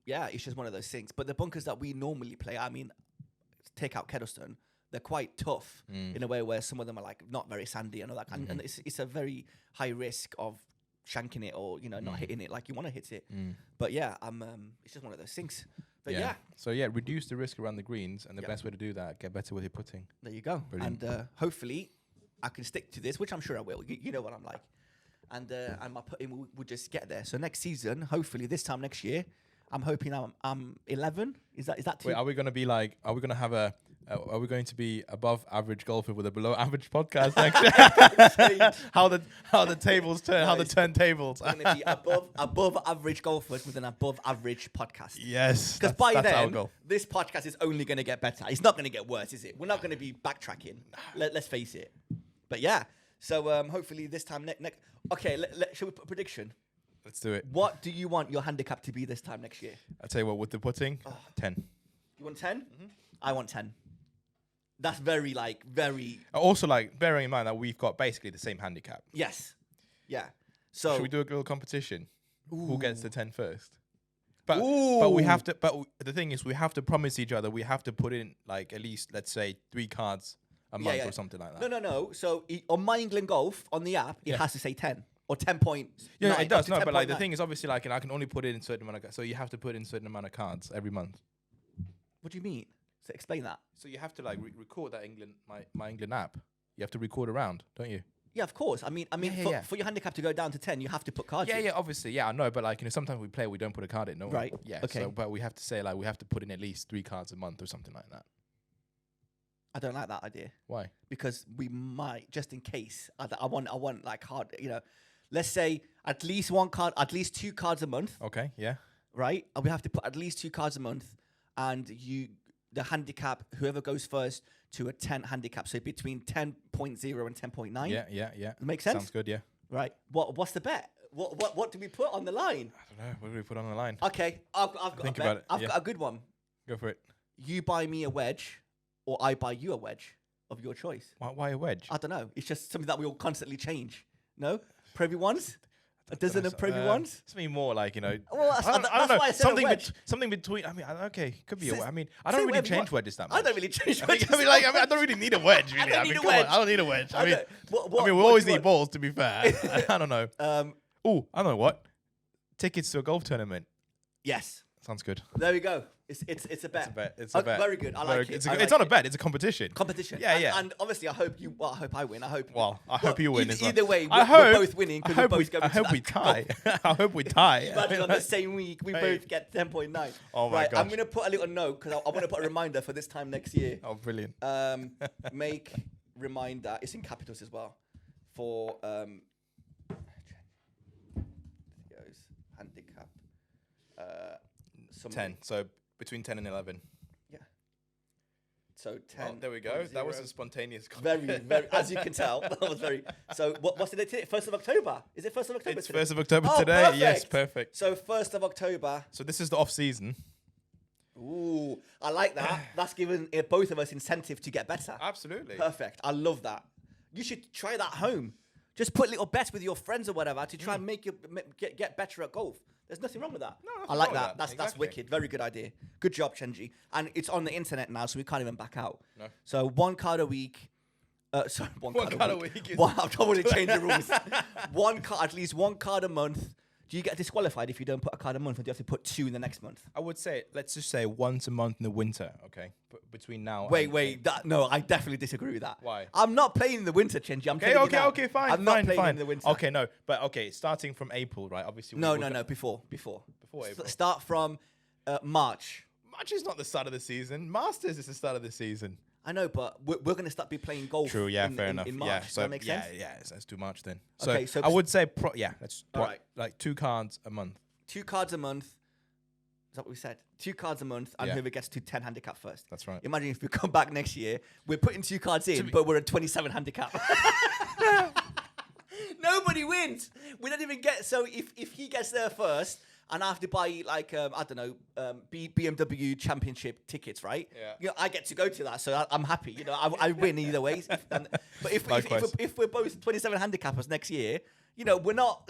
it's just one of those things. But the bunkers that we normally play, take out Kettlestone, they're quite tough in a way where some of them are like not very sandy and all that kind. And it's a very high risk of shanking it or not hitting it like you want to hit it. But yeah, it's just one of those things. But yeah. So yeah, reduce the risk around the greens, and the best way to do that, get better with your putting. There you go. Brilliant. And hopefully, I can stick to this, which I'm sure I will. You know what I'm like. And my putting will just get there. So next season, hopefully this time next year, I'm hoping I'm 11. Is that too? Wait, are we going to be like? Are we going to have a? Are we going to be above average golfer with a below average podcast next year? how the tables turn? No, how the turntables? We're going to be above average golfers with an above average podcast. Yes, because by then this podcast is only going to get better. It's not going to get worse, is it? We're not going to be backtracking. Let's face it. But yeah. So hopefully this time next. Okay, shall we put a prediction? Let's do it. What do you want your handicap to be this time next year? I'll tell you what, with the putting, 10. You want 10? Mm-hmm. I want 10. That's very. Also, bearing in mind that we've got basically the same handicap. Yes. Yeah. So should we do a little competition? Ooh. Who gets the 10 first? But we have to. But the thing is, we have to promise each other. We have to put in at least, let's say, 3 cards a month or something like that. No. So on My England Golf on the app, it has to say 10 or 10 points. Yeah, it does. No, but the thing is, obviously, I can only put in a certain amount of. So you have to put in a certain amount of cards every month. What do you mean? So explain that. So you have to record that My England app. You have to record around, don't you? Yeah, of course. I mean, for your handicap to go down to 10, you have to put cards in. Yeah, obviously. Yeah, I know. But sometimes we play, we don't put a card in. No. Right. Yeah. Okay. So, but we have to say we have to put in at least 3 cards a month or something like that. I don't like that idea. Why? Because we might, just in case. I want hard. Let's say at least 1 card, at least 2 cards a month. Okay. Yeah. Right. We have to put at least 2 cards a month, and the handicap, whoever goes first to a 10 handicap, so between 10.0 and 10.9. Yeah. Makes sense. Sounds good. Yeah. Right. What's the bet? What do we put on the line? I don't know. What do we put on the line? Okay, I've got Think a bet. about it. I've got a good one. Go for it. You buy me a wedge, or I buy you a wedge of your choice. Why a wedge? I don't know. It's just something that we all constantly change. No? Privy ones? A dozen of Privy ones? Something more Well, I don't know. Why I said something between. Could be a. I don't really change wedges that much. I don't really change wedges. I don't really need a wedge. Really. I don't need a wedge. I don't need a wedge. We always need balls. To be fair, I don't know. I don't know what. Tickets to a golf tournament. Yes. Sounds good. There we go. It's a bet. It's a bet. Very good. I like it. It's not a bet. It's a competition. Yeah. And obviously, I hope I win. I hope you win as well. Either way, we're both winning. I hope we tie. I hope we tie. Imagine on the same week, we both get 10.9. Oh my gosh. I'm going to put a little note because I want to put a reminder for this time next year. Oh, brilliant. Make reminder. It's in capitals as well. For handicap. 10. So between 10 and 11. Yeah. So 10. Oh, there we go. That was a spontaneous comment. Very, very, as you can tell, that was very. So what's the date today? 1st of October. Is it 1st of October it's today? 1st of October today. Perfect. Yes, perfect. So 1st of October. So this is the off season. Ooh, I like that. That's given both of us incentive to get better. Absolutely. Perfect. I love that. You should try that at home. Just put little bets with your friends or whatever to try and make you get better at golf. There's nothing wrong with that. No, I like that. That's wicked. Very good idea. Good job, Chenji. And it's on the internet now, so we can't even back out. No. So 1 card a week. Sorry, one card a week. Is I don't want to change the rules. At least 1 card a month. do you get disqualified if you don't put a card a month, or do you have to put 2 in the next month? I would say, let's just say once a month in the winter, okay? Between now Wait. No, I definitely disagree with that. Why? I'm not playing in the winter, Chenji. I'm telling you now. Okay, fine. I'm not playing in the winter. Okay, no. But okay, starting from April, right? Obviously. No. Before April. Start from March. March is not the start of the season. Masters is the start of the season. I know, but we're going to start be playing golf. True, yeah, in, fair in, enough. in March. Yeah, Does that make sense? Yeah, that's too much then. Okay, so I would say, that's All right. like 2 cards a month. 2 cards a month. Is that what we said? 2 cards a month, and whoever gets to 10 handicap first. That's right. Imagine if we come back next year, we're putting 2 cards in, but we're at 27 handicap. Nobody wins. We don't even get. So if he gets there first, and I have to buy like I don't know BMW Championship tickets, right? Yeah. You know, I get to go to that, so I'm happy. You know, I win either way. But if we're both 27 handicappers next year, you know, we're not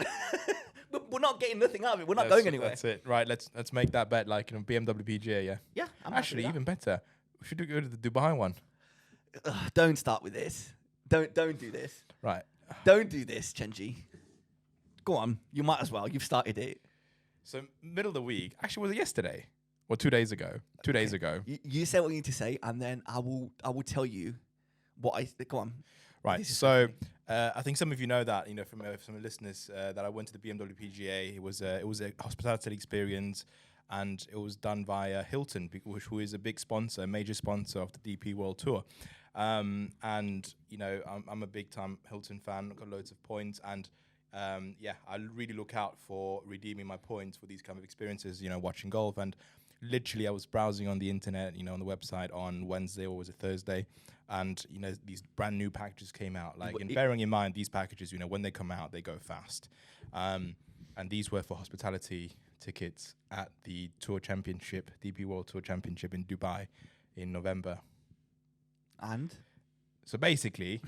we're not getting nothing out of it. We're not going anywhere. That's it. Right. Let's make that bet like BMW PGA. Yeah. Yeah. I'm Actually, even better. We should go to the Dubai one. Don't start with this. Don't do this. Right. Don't do this, Chenji. Go on. You might as well. You've started it. So middle of the week. Actually, was it yesterday? Or 2 days ago? 2 days ago. You say what you need to say, and then I will tell you what I go on. Right. So I think some of you know that, you know, from some listeners that I went to the BMW PGA. It was a hospitality experience, and it was done via Hilton, who is a big sponsor, major sponsor of the DP World Tour. And you know, I'm a big time Hilton fan. I've got loads of points, and I really look out for redeeming my points for these kind of experiences. You know, watching golf, and literally I was browsing on the internet, you know, on the website on Wednesday, or was it Thursday, and you know, these brand new packages came out. Like, and bearing in mind these packages, you know, when they come out, they go fast. And these were for hospitality tickets at the Tour Championship, DP World Tour Championship in Dubai in November. And so basically,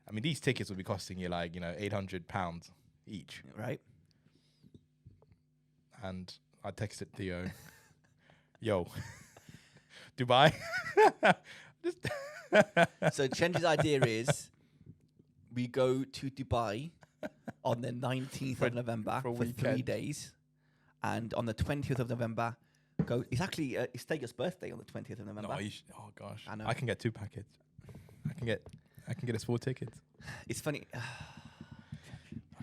I mean, these tickets will be costing you like, you know, £800 each. Right. And I texted Theo, yo, Dubai. So Chenji's idea is we go to Dubai on the 19th of November for 3 days. And on the 20th of November, it's actually it's Stega's birthday on the 20th of November. No, oh gosh, I know. I can get 2 packets. I can get us 4 tickets. It's funny. Oh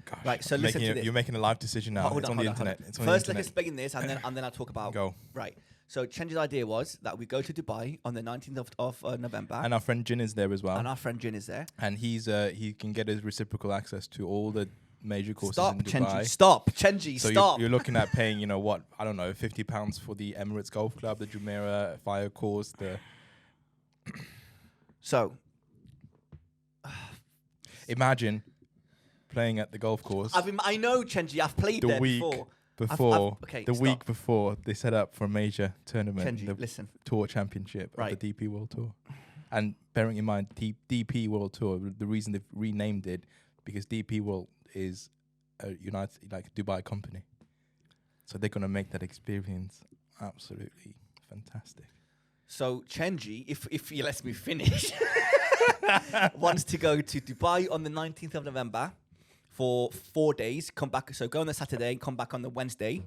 gosh. Right, so listen to this. You're making a live decision now. It's on the internet. First, let's explain this, and then I'll talk about. Go. Right. So Chenji's idea was that we go to Dubai on the 19th of November. And our friend Jin is there as well. And he can get his reciprocal access to all the major courses in Dubai. Stop, Chenji, so stop. You're looking at paying, you know what, I don't know, £50 for the Emirates Golf Club, the Jumeirah Fire Course, So, imagine playing at the golf course. I know, Chenji, I've played there before. Week before they set up for a major tournament, Chenji, listen. Tour Championship of the DP World Tour. And bearing in mind, DP World Tour, the reason they've renamed it, because DP World is a Dubai company. So they're going to make that experience absolutely fantastic. So Chenji, if he lets me finish, wants to go to Dubai on the 19th of November for 4 days, come back. So go on the Saturday and come back on the Wednesday.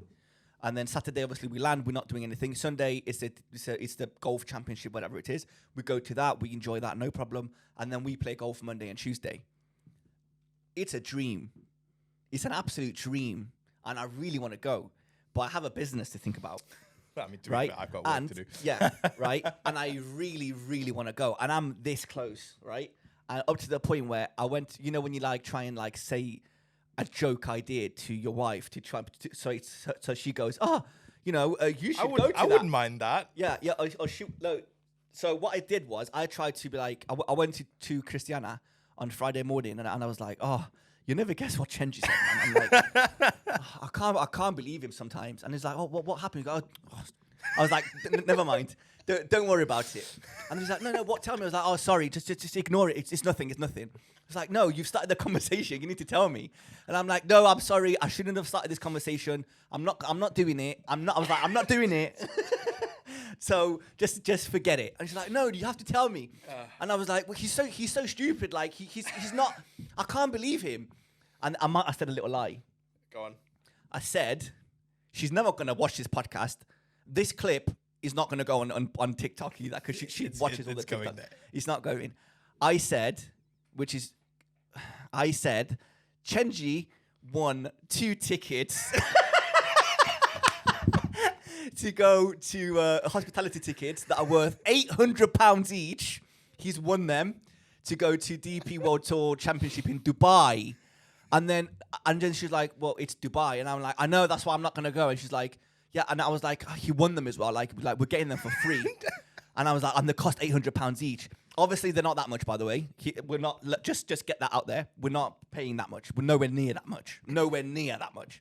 And then Saturday, obviously, we land. We're not doing anything. Sunday, it's the golf championship, whatever it is. We go to that. We enjoy that, no problem. And then we play golf Monday and Tuesday. It's a dream. It's an absolute dream. And I really want to go. But I have a business to think about. I mean, right? I've got work to do. Yeah, right? And I really, really want to go. And I'm this close, right? And up to the point where I went, you know, when you like try and like say a joke idea to your wife to try, so she goes, you know, you should go to that. I wouldn't mind that. Yeah. Or shoot. No. So what I did was I tried to be like, I went to Christiana on Friday morning, and I was like, you never guess what Chenji said, man. I'm like, I can't believe him sometimes. And he's like, what happened? I was like, never mind. Don't worry about it. And he's like, no, what? Tell me. I was like, sorry, just ignore it. It's nothing. It's like, no, you've started the conversation. You need to tell me. And I'm like, no, I'm sorry. I shouldn't have started this conversation. I'm not doing it. I was like, I'm not doing it. So just forget it. And she's like, no, you have to tell me. And I was like, well, he's so stupid. Like he's not. I can't believe him. And I said a little lie. Go on. I said, she's never going to watch this podcast. This clip is not going to go on TikTok either because she watches all the TikTok. It's not going. I said, Chenji won 2 tickets to go to hospitality tickets that are worth £800 each. He's won them to go to DP World Tour Championship in Dubai. And then she's like, well, it's Dubai. And I'm like, I know, that's why I'm not going to go. And she's like, yeah. And I was like, oh, he won them as well. Like we're getting them for free. And I was like, and they cost £800 each. Obviously, they're not that much, by the way. We're not, just get that out there. We're not paying that much. We're nowhere near that much. Nowhere near that much.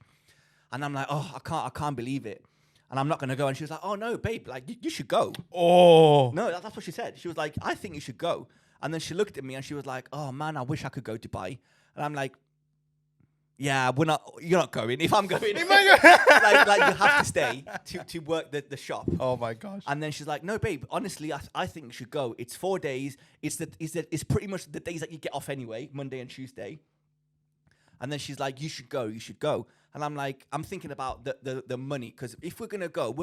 And I'm like, oh, I can't believe it. And I'm not going to go. And she was like, oh, no, babe, like, you should go. Oh. No, that's what she said. She was like, I think you should go. And then she looked at me and she was like, oh, man, I wish I could go to Dubai. And I'm like, yeah, you're not going. If I'm going, like you have to stay to work the shop. Oh my gosh. And then she's like, no, babe, honestly, I think you should go. It's 4 days. It's pretty much the days that you get off anyway, Monday and Tuesday. And then she's like, you should go. And I'm like, I'm thinking about the money, because if we're going to go,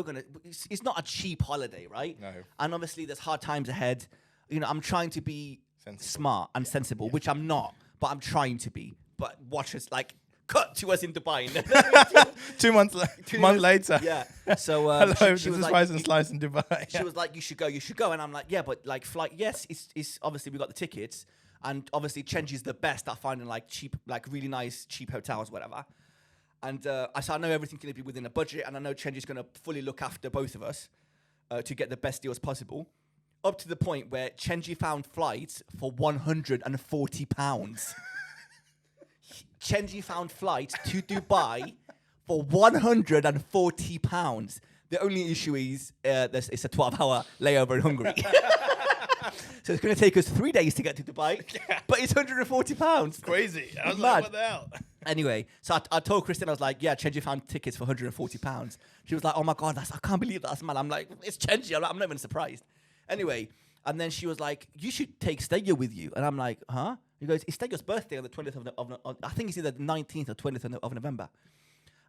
it's not a cheap holiday, right? No. And obviously there's hard times ahead. You know, I'm trying to be smart and sensible, which I'm not, but I'm trying to be. But watch us, like, cut to us in Dubai. 2 months later. Yeah. So hello, she was this is like, Spice and Slice in Dubai. She was like, you should go. And I'm like, yeah, but like flight, yes, it's obviously we got the tickets. And obviously Chenji's the best at finding like cheap, like really nice, cheap hotels, whatever. And so I know everything's going to be within a budget. And I know Chenji's going to fully look after both of us to get the best deals possible. Up to the point where Chenji found flights for £140. Chenji found flights to Dubai for £140. The only issue is it's a 12-hour layover in Hungary. So it's going to take us 3 days to get to Dubai, but it's £140. Crazy. I was Mad. like, what the hell? Anyway, so I told Christine, I was like, yeah, Chenji found tickets for £140. She was like, oh my God, I can't believe that's mad. I'm like, it's Chenji. I'm not even surprised. Anyway, and then she was like, you should take Stegio with you. And I'm like, huh? He goes, it's Stegio's birthday on the 20th of I think it's either the 19th or 20th of November.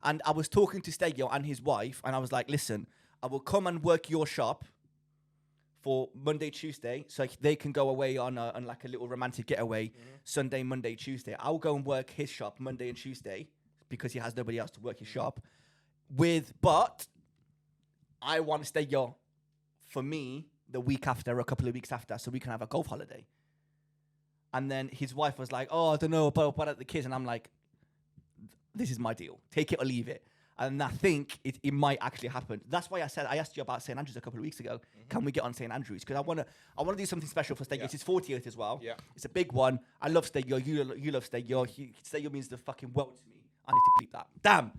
And I was talking to Stegio and his wife, and I was like, listen, I will come and work your shop for Monday, Tuesday, so they can go away on like a little romantic getaway, Sunday, Monday, Tuesday. I'll go and work his shop Monday and Tuesday because he has nobody else to work his shop with. But I want Stegio for me the week after, or a couple of weeks after, so we can have a golf holiday. And then his wife was like, oh, I don't know about the kids. And I'm like, this is my deal. Take it or leave it. And I think it might actually happen. That's why I asked you about St. Andrews a couple of weeks ago. Can we get on St. Andrews? Because I want to do something special for Stegio. It's his 40th as well. Yeah. It's a big one. I love Stegio. You love Stegio. Stegio means the fucking world to me. I need to bleep that. Damn.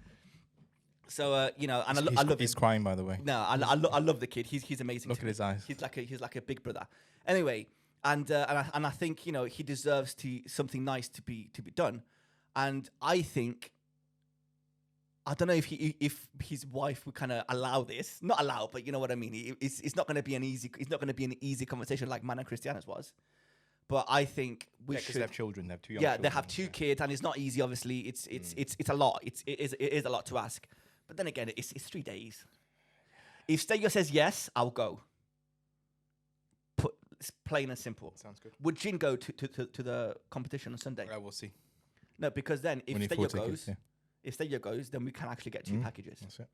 So, you know, and I love him. He's crying, by the way. No, I love the kid. He's amazing. Look at his eyes. He's like a big brother. Anyway, and I think, you know, he deserves something nice to be done. And I think, I don't know if his wife would kind of allow this. Not allow, but you know what I mean. It's not going to be an easy conversation like Man and Cristiano's was. But I think we should. They have children. They have 2 young Yeah, children. they have 2 kids, and it's not easy. Obviously, it's a lot. It is a lot to ask. But then again, it's 3 days. If Stegio says yes, I'll go. It's plain and simple. Sounds good. Would Jin go to the competition on Sunday? We'll see. No, because then if Stegio goes. Tickets, yeah. If Stegio goes, then we can actually get 2 packages. That's it.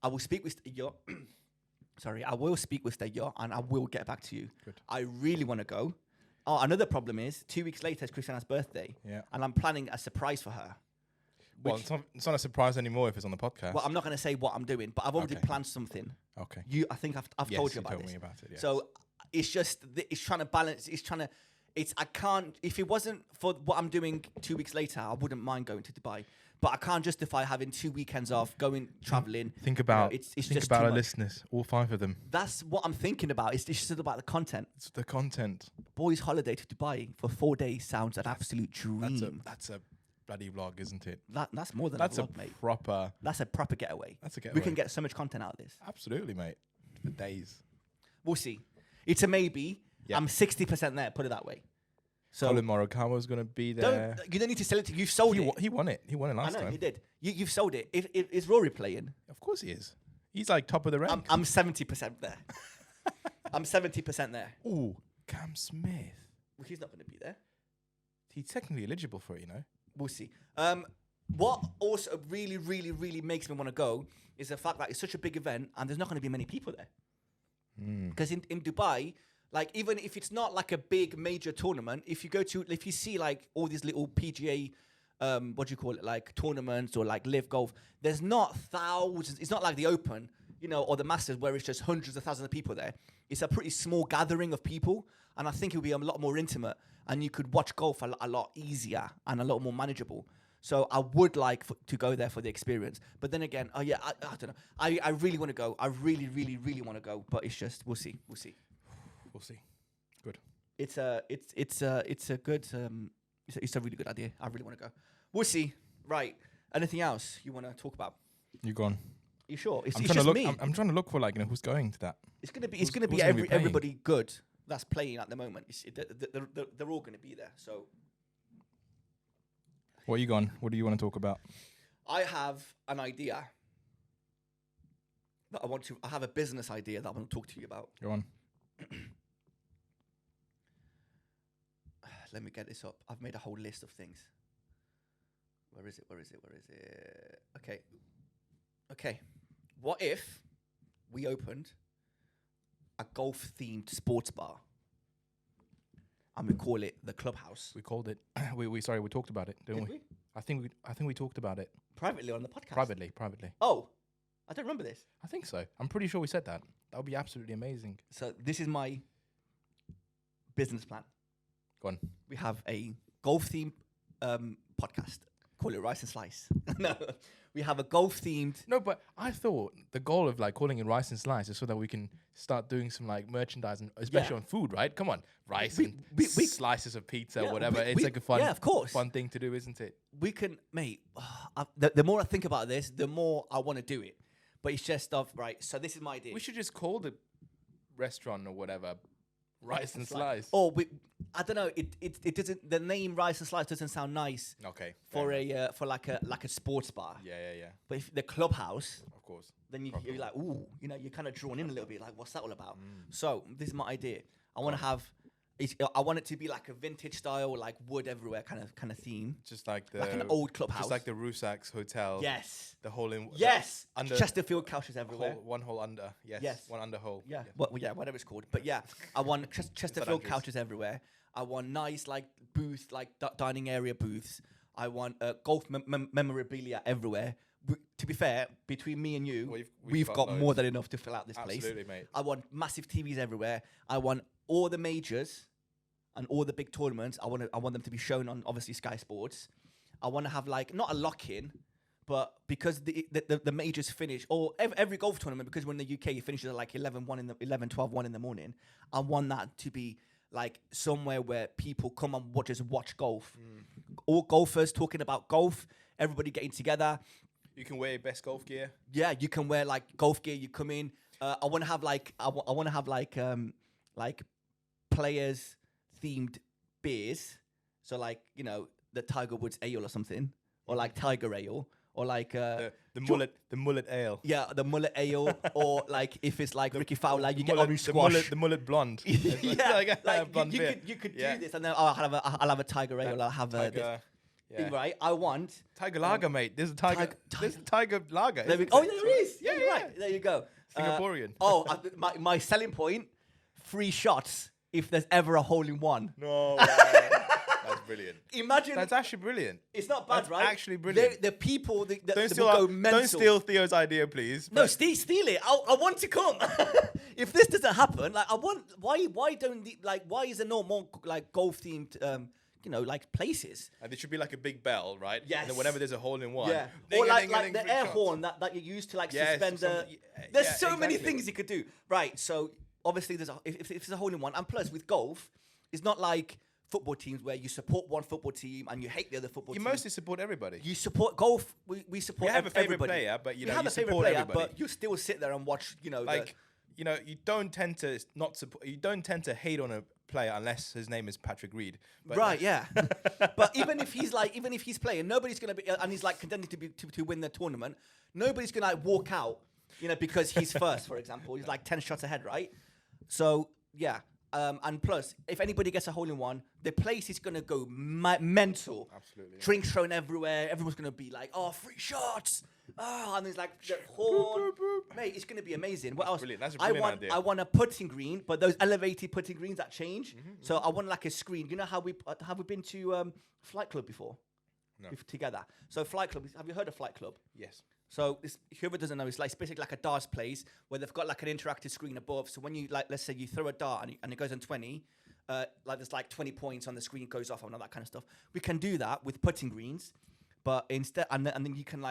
I will speak with Stegio. Sorry, I will speak with Stegio, and I will get back to you. Good. I really want to go. Oh, another problem is 2 weeks later is Christiana's birthday. Yeah. And I'm planning a surprise for her. Well, it's not a surprise anymore if it's on the podcast. Well, I'm not going to say what I'm doing, but I've already planned something. Okay. I think I've told you about told this. me about it, yes. So it's just it's trying to balance. I can't. If it wasn't for what I'm doing 2 weeks later, I wouldn't mind going to Dubai. But I can't justify having 2 weekends off, traveling. Think about our listeners, all 5 of them. That's what I'm thinking about. It's just about the content. It's the content. Boys' holiday to Dubai for 4 days sounds an absolute dream. That's a bloody vlog, isn't it? That's more than that's a vlog, mate. That's a proper getaway. That's a getaway. We can get so much content out of this. Absolutely, mate. For days. We'll see. It's a maybe. Yeah. I'm 60% there. Put it that way. So Colin Morikawa's going to be there. you don't need to sell it. You've sold it. He won it. He won it last time. He did. You've sold it. Is Rory playing? Of course he is. He's like top of the rank. I'm 70% there. I'm 70% there. Ooh, Cam Smith. Well, he's not going to be there. He's technically eligible for it, you know. We'll see. What also really, really, really makes me want to go is the fact that it's such a big event and there's not going to be many people there. Because in Dubai, like even if it's not like a big major tournament, if you see like all these little PGA, what do you call it, like tournaments or like live golf, there's not thousands. It's not like the Open, you know, or the Masters where it's just hundreds of thousands of people there. It's a pretty small gathering of people, and I think it'll be a lot more intimate, and you could watch golf a lot easier and a lot more manageable. So I would like to go there for the experience. But then again, I don't know. I really want to go. I really, really, really want to go. But it's just we'll see. We'll see. Good. It's a good it's a really good idea. I really want to go. We'll see. Right. Anything else you want to talk about? You gone? You sure? It's I'm just trying to look. me. I'm trying to look for like who's going to that. It's gonna be everybody good that's playing at the moment. They're all gonna be there. So. What are you gone? What do you want to talk about? I have an idea that I have a business idea that I want to talk to you about. Go on. Let me get this up. I've made a whole list of things. Where is it? Okay. What if we opened a golf-themed sports bar? And we call it the Clubhouse. We called it. we talked about it, didn't we? I think we talked about it Privately on the podcast. privately. Oh, I don't remember this. I think so. I'm pretty sure we said that. That would be absolutely amazing. So this is my business plan. Go on. We have a golf-themed podcast. Call it Rice and Slice. No, we have a golf-themed. No, but I thought the goal of like calling it Rice and Slice is so that we can start doing some like merchandising, especially on food, right? Come on, rice and slices of pizza, whatever. It's like a fun thing to do, isn't it? We can, mate. The more I think about this, the more I want to do it. But it's just right. So this is my idea. We should just call the restaurant or whatever Rice and Slice. Or I don't know. It doesn't. The name Rice and Slice doesn't sound nice. Okay. For like a sports bar. Yeah. But if the Clubhouse, of course. Then you're like, ooh, you know, you're kind of drawn in a little bit. Like, what's that all about? So this is my idea. I want to have. I want it to be like a vintage style, like wood everywhere kind of theme. Just like an old clubhouse. Just like the Rusak's Hotel. Yes. The hole in. Yes. Under Chesterfield couches everywhere. One hole under. Yes. One under hole. Yeah. Whatever it's called. But yeah, I want Chesterfield couches everywhere. I want nice like booths, like dining area booths. I want golf memorabilia everywhere. To be fair, between me and you, we've got more than enough to fill out this place. Absolutely, mate. I want massive TVs everywhere. I want all the majors and all the big tournaments. I want them to be shown on obviously Sky Sports. I want to have like not a lock-in, but because the majors finish, or every golf tournament, because we're in the UK, it finishes at like 11, 12, 1 in the morning. I want that to be like somewhere where people come and watch golf. All golfers talking about golf, everybody getting together. You can wear best golf gear. Yeah, you can wear like golf gear. You come in. I want to have like players themed beers. So like, you know, the Tiger Woods ale or something, or like Tiger Ale, or like the mullet ale. Yeah, the mullet ale, or like if it's like Ricky Fowler, you get orange squash. The mullet blonde. Yeah, like blonde you could do this, and then I'll have a Tiger Ale. I'll have Tiger. Yeah. Right, I want Tiger Lager, mate. There's a Tiger. There's a Tiger Lager. There is. Yeah, right. There you go. Singaporean. My selling point: free shots if there's ever a hole in one. No, that's brilliant. Imagine that's actually brilliant. It's not bad, that's right? Actually brilliant. The people that go mental. Don't steal Theo's idea, please. No, steal it. I want to come. If this doesn't happen, like I want. Why don't why is there no more like golf themed? You know, like places. And there should be like a big bell, right? Yes. And then whenever there's a hole in one. Yeah. Or like the air horn that you use to like suspend the... There's so many things you could do. Right, so obviously if it's a hole in one, and plus with golf, it's not like football teams where you support one football team and you hate the other football team. You mostly support everybody. You support golf, we support everybody. You have a favorite player, but you support everybody. But you still sit there and watch, you know... Like... You know, you don't tend to hate on a player unless his name is Patrick Reed. But Right, yeah. But even if he's playing, nobody's gonna be, and he's like contending to win the tournament. Nobody's gonna like walk out, because he's first, for example. He's like 10 shots ahead, right? So yeah. And plus, if anybody gets a hole in one, the place is gonna go mental. Absolutely. Drinks thrown everywhere. Everyone's gonna be like, "Oh, free shots!" Oh, and there's like the horn. Mate, it's gonna be amazing. What else? Brilliant. That's a brilliant idea. I want a putting green, but those elevated putting greens that change. So I want like a screen. You know how we have we been to Flight Club before? No. Together. So Flight Club. Have you heard of Flight Club? Yes. So whoever doesn't know, it's basically like a darts place where they've got like an interactive screen above. So when you let's say you throw a dart and it goes on 20, there's like 20 points on the screen, it goes off and all that kind of stuff. We can do that with putting greens, but instead, and then you can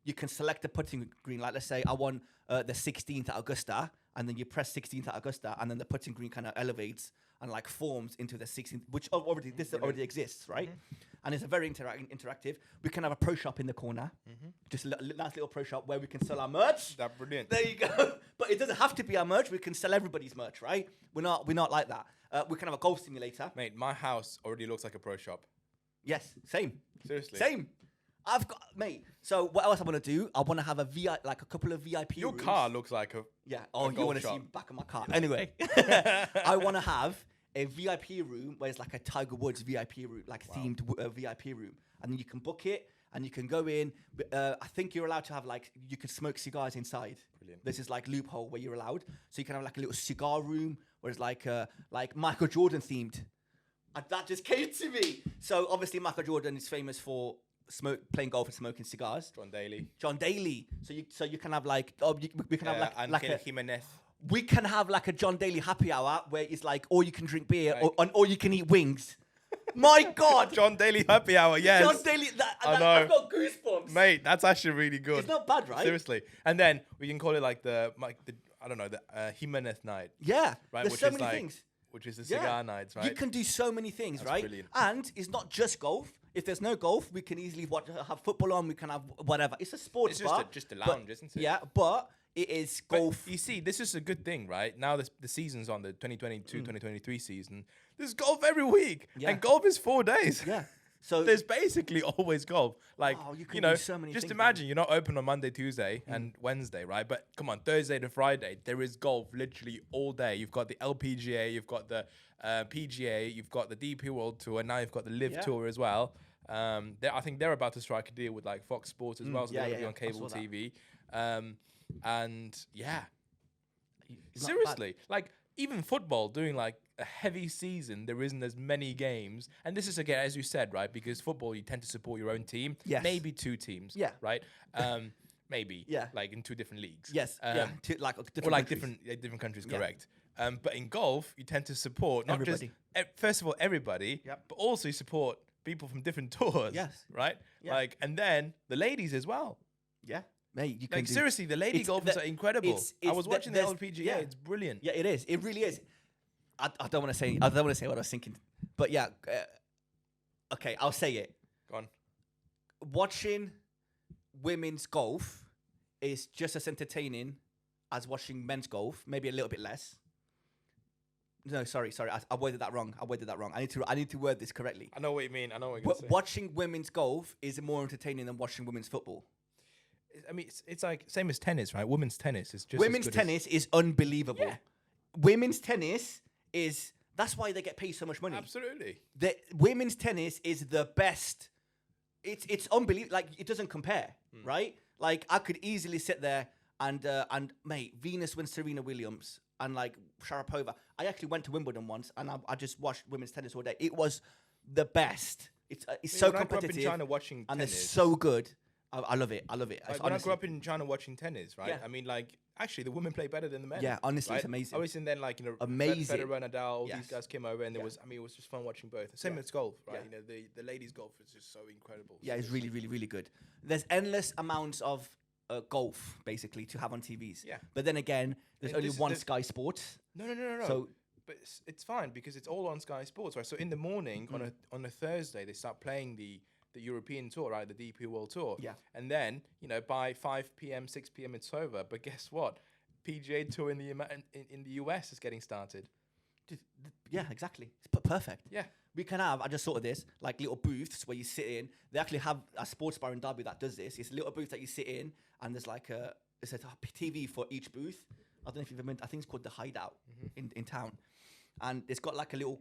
you can select the putting green. Like let's say I want the 16th at Augusta, and then you press 16th at Augusta, and then the putting green kind of elevates and like forms into the 16th, which already exists, right? And it's a very interactive. We can have a pro shop in the corner, just a nice little pro shop where we can sell our merch. That's brilliant. There you go. But it doesn't have to be our merch. We can sell everybody's merch, right? We're not like that. We can have a golf simulator. Mate, my house already looks like a pro shop. Yes, same. Seriously. Same. I've got, mate. So what else I want to do? I want to have a couple of VIP Your rooms. car looks like a Yeah. Oh, you want to see the back of my car? Anyway, I want to have a VIP room where it's like a Tiger Woods VIP room, like themed VIP room, and then you can book it and you can go in. I think you're allowed to have you can smoke cigars inside. Brilliant. This is like loophole where you're allowed, so you can have like a little cigar room where it's like Michael Jordan themed. And that just came to me. So obviously Michael Jordan is famous for playing golf and smoking cigars. John Daly. So you can have we can have Angel Jimenez. We can have like a John Daly happy hour where it's like all you can drink beer or you can eat wings. My God. John Daly happy hour, yes. John Daly, I know. I've got goosebumps. Mate, that's actually really good. It's not bad, right? Seriously. And then we can call it like the I don't know, the Jimenez night. Yeah. Right, There's so many things. Which is the cigar nights, right? You can do so many things, That's right? brilliant. And it's not just golf. If there's no golf, we can easily have football on. We can have whatever. It's a sports bar. It's just a lounge, isn't it? Yeah, but it is golf. But you see, this is a good thing, right? Now the season's on, the 2022-2023 season. There's golf every week. Yeah. And golf is 4 days. Yeah. So there's basically always golf. Like, you know, so many just things, imagine you're not open on Monday, Tuesday, and Wednesday, right? But come on, Thursday to Friday, there is golf literally all day. You've got the LPGA, you've got the PGA, you've got the DP World Tour, and now you've got the Live Tour as well. I think they're about to strike a deal with like Fox Sports as well, so they're going to be on cable TV. And yeah, seriously, like even football doing like a heavy season, there isn't as many games. And this is again, as you said, right? Because football, you tend to support your own team. Yes. Maybe two teams. Yeah. Right. Maybe. Yeah. Like in two different leagues. Yes. Different countries. Correct. But in golf, you tend to support not everybody. Just first of all everybody, but also you support people from different tours. Yes. Right. Yeah. Like, and then the ladies as well. Yeah. Mate, you can seriously, the lady golfers are incredible. I was watching the LPGA. Yeah. It's brilliant. Yeah, it is. It really is. I don't want to say. I don't want to say what I was thinking. But yeah. Okay, I'll say it. Go on. Watching women's golf is just as entertaining as watching men's golf. Maybe a little bit less. No, sorry. I worded that wrong. I need to word this correctly. I know what you mean. I know what you're going to say. Watching women's golf is more entertaining than watching women's football. I mean, it's like same as tennis, right? Women's tennis is just women's tennis is unbelievable. Yeah. Women's tennis is that's why they get paid so much money. Absolutely. The women's tennis is the best. It's unbelievable. Like it doesn't compare, right? Like I could easily sit there and mate, Venus wins Serena Williams and like Sharapova. I actually went to Wimbledon once and I just watched women's tennis all day. It was the best. It's so competitive. I grew up in China watching and tennis. They're so good. I love it. Like when I grew up in China watching tennis, right? Yeah. I mean, like, actually, the women play better than the men. Yeah, honestly, right? it's amazing. I was in then, like, amazing. Federer, Nadal, all these guys came over, and it was just fun watching both. Same as golf, right? You know, the ladies' golf is just so incredible. Yeah, it's really, really, really good. There's endless amounts of golf, basically, to have on TVs. Yeah. But then again, there's only one Sky Sports. No. So, but it's fine because it's all on Sky Sports, right? So in the morning, on a Thursday, they start playing the European Tour, right? The DP World Tour. Yeah. And then, by 5 p.m., 6 p.m., it's over. But guess what? PGA Tour in the US is getting started. Yeah, exactly. It's perfect. Yeah. We can have, I just thought of this, like little booths where you sit in. They actually have a sports bar in Derby that does this. It's a little booth that you sit in, and there's like it's a TV for each booth. I don't know if you've ever been, I think it's called the Hideout in town. And it's got like a little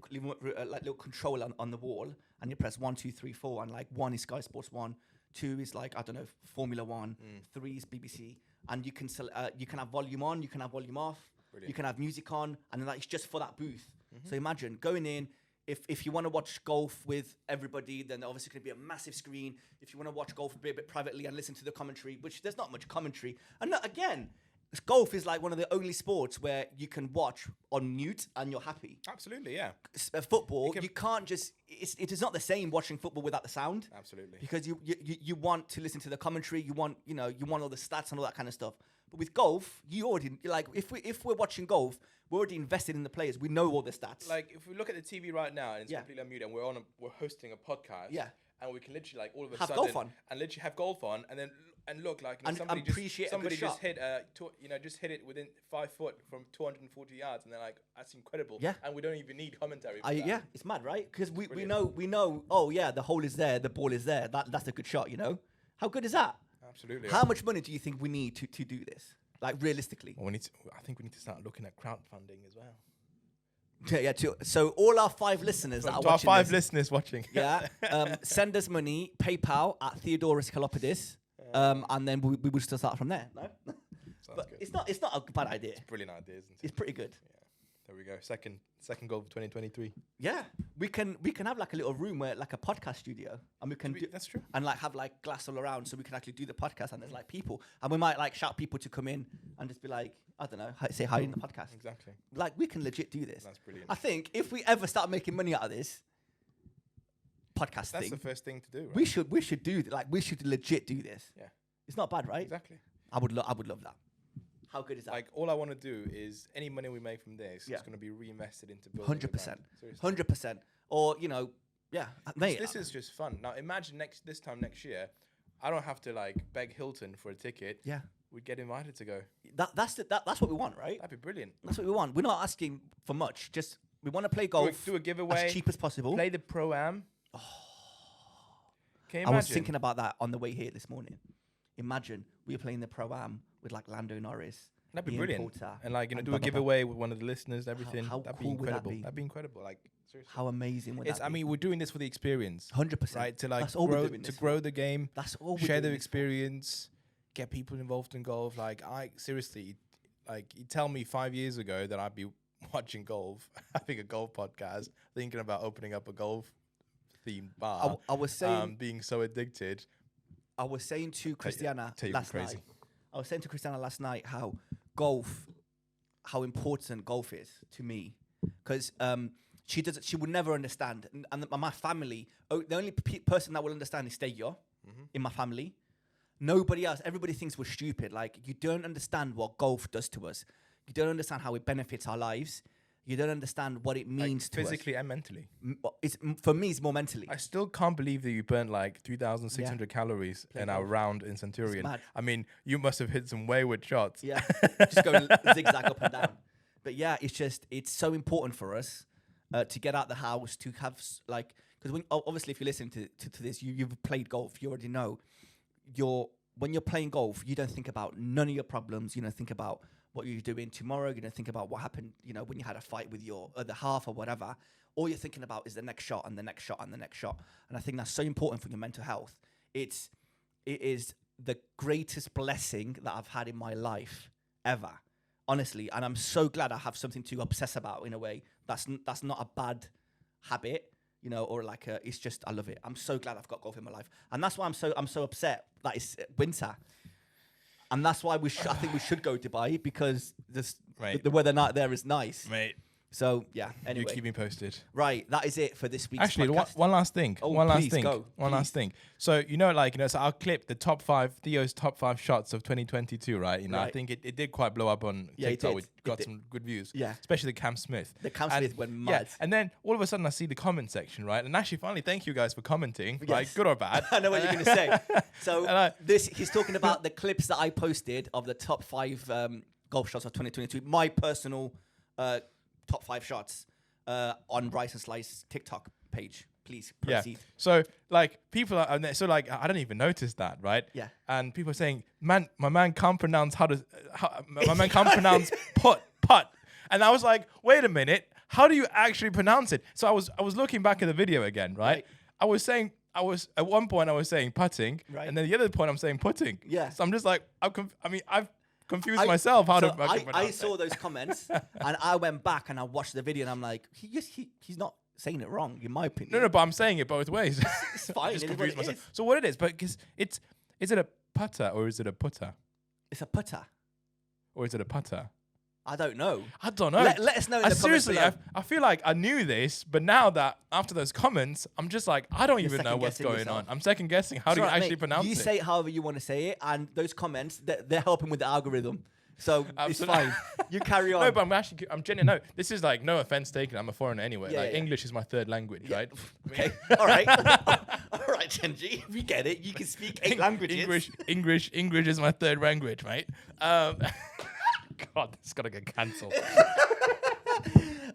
control on the wall, and you press 1, 2, 3, 4, and like 1 is Sky Sports 1, 2 is like, I don't know, Formula 1, 3 is BBC, and you can have volume on, you can have volume off, you can have music on, and then it's just for that booth. So imagine going in. If you want to watch golf with everybody, then obviously going to be a massive screen. If you want to watch golf a bit privately and listen to the commentary, which there's not much commentary. And again, golf is like one of the only sports where you can watch on mute and you're happy. Absolutely, yeah. Football, you can't just. It is not the same watching football without the sound. Absolutely. Because you want to listen to the commentary. You want all the stats and all that kind of stuff. But with golf, you already like if we're watching golf, we're already invested in the players. We know all the stats. Like if we look at the TV right now and it's completely unmuted and we're hosting a podcast. Yeah. And we can literally like all of a have sudden golf on. And literally have golf on and then look like somebody just hit just hit it within 5 foot from 240 yards and they're like, that's incredible. Yeah. And we don't even need commentary for that. Yeah, it's mad, right? Because we know. Oh yeah, the hole is there, the ball is there. That's a good shot. You know, how good is that? Absolutely. How much money do you think we need to do this? Like realistically, well, I think we need to start looking at crowdfunding as well. Yeah. So all our 5 listeners that are watching, our 5 listeners watching, send us money. PayPal at Theodorus Kalopidis, and then we will just start from there. No, but good. It's not a bad idea. It's a brilliant idea, isn't it? It's pretty good. Yeah. There we go. Second goal for 2023. Yeah, we can have like a little room where like a podcast studio, and we can that's true, and like have like glass all around, so we can actually do the podcast, and there's like people, and we might like shout people to come in and just be like, I don't know, say hi in the podcast. Exactly. Like we can legit do this. That's brilliant. I think if we ever start making money out of this podcast that's thing, the first thing to do. Right? We should do we should legit do this. Yeah, it's not bad, right? Exactly. I would love that. How good is that? Like all I want to do is any money we make from this is going to be reinvested into building 100%, 100%, or mate. This is just fun. Now imagine this time next year, I don't have to like beg Hilton for a ticket. Yeah, we'd get invited to go. That's what we want, right? That'd be brilliant. That's what we want. We're not asking for much. Just we want to play golf. Do a giveaway as cheap as possible. Play the Pro-Am. Oh. Can you imagine? I was thinking about that on the way here this morning. Imagine we were playing the Pro-Am with like Lando Norris. That'd be Ian brilliant. Poulter, and like do a giveaway with one of the listeners. Everything. How that'd cool be incredible. would that be? That'd be incredible. Like seriously. How amazing would that be? I mean, we're doing this for the experience. 100%. Right to like That's all we're doing grow the game. That's all. We're share doing the experience. Get people involved in golf. Like seriously, like you tell me 5 years ago that I'd be watching golf, having a golf podcast, thinking about opening up a golf themed bar. I was saying, being so addicted. I was saying to Christiana last night. I was saying to Christiana last night how important golf is to me, because she would never understand, and my family. The only person that will understand is Stegio in my family. Nobody else. Everybody thinks we're stupid. Like, you don't understand what golf does to us. You don't understand how it benefits our lives. You don't understand what it means to us. Physically and mentally. For me, it's more mentally. I still can't believe that you burnt like 3,600 calories in our round in Centurion. I mean, you must have hit some wayward shots. Yeah, just going zigzag up and down. But yeah, it's so important for us to get out the house, to have like, because obviously if you listen to this, you've played golf, you already know. When you're playing golf, you don't think about none of your problems. You don't think about what you're doing tomorrow. You don't think about what happened, when you had a fight with your other half or whatever. All you're thinking about is the next shot and the next shot and the next shot. And I think that's so important for your mental health. It is the greatest blessing that I've had in my life ever, honestly. And I'm so glad I have something to obsess about in a way. That's not a bad habit. Or like it's just, I love it. I'm so glad I've got golf in my life, and that's why I'm so upset that it's winter, and that's why I think we should go to Dubai, because the weather there is nice, mate. So yeah. Anyway, you keep me posted. Right, that is it for this week's Actually, podcast. one last thing. Oh, one please, last thing. So so I'll clip the top 5 Theo's top 5 shots of 2022. Right. Right. I think it did quite blow up on TikTok. It We got some good views. Yeah. Especially the Cam Smith. The Cam Smith went mad. And then all of a sudden I see the comment section, right? And actually, finally, thank you guys for commenting. Yes. Right, good or bad. I know what you're going to say. So he's talking about the clips that I posted of the top 5 golf shots of 2022. My personal top 5 shots. on Rice and Slice TikTok page. Please proceed. Yeah. So like people are I don't even notice that, right? Yeah. And people are saying, man, my man can't pronounce my man can't pronounce put. And I was like, wait a minute, how do you actually pronounce it? So I was looking back at the video again, right? I was at one point I was saying putting, right. And then the other point I'm saying putting. Yeah. So I'm just like, I've confused myself how to I saw those comments and I went back and I watched the video and I'm like, he's not saying it wrong, in my opinion. No, but I'm saying it both ways. It's fine. Just confused myself. So what it is, but because is it a putter or is it a putter? It's a putter. Or is it a putter? I don't know. Let us know in the comments below. I feel like I knew this, but now that after those comments, I'm just like, I don't even know what's going on. I'm second guessing. How do you actually pronounce it? You say it however you want to say it, and those comments, they're helping with the algorithm. So it's fine. You carry on. No, but I'm genuine. No, this is like no offense taken. I'm a foreigner anyway. Yeah, English is my third language, right? Okay. All right. All right, Chenji. We get it. You can speak 8 languages. English is my third language, right? God, it's gotta get cancelled.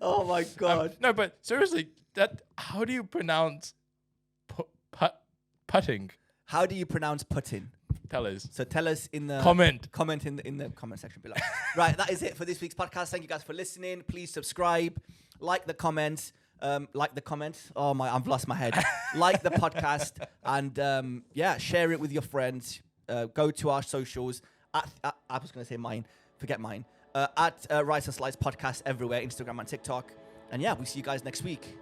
Oh my God. No, but seriously, how do you pronounce putting? How do you pronounce putting? Tell us. So tell us in the comment in the comment section below. Right, that is it for this week's podcast. Thank you guys for listening. Please subscribe, like the comments. Oh my, I've lost my head. Like the podcast and share it with your friends. Go to our socials. I was going to say mine. Forget mine. At Rice and Slice podcast everywhere, Instagram and TikTok. And yeah, we'll see you guys next week.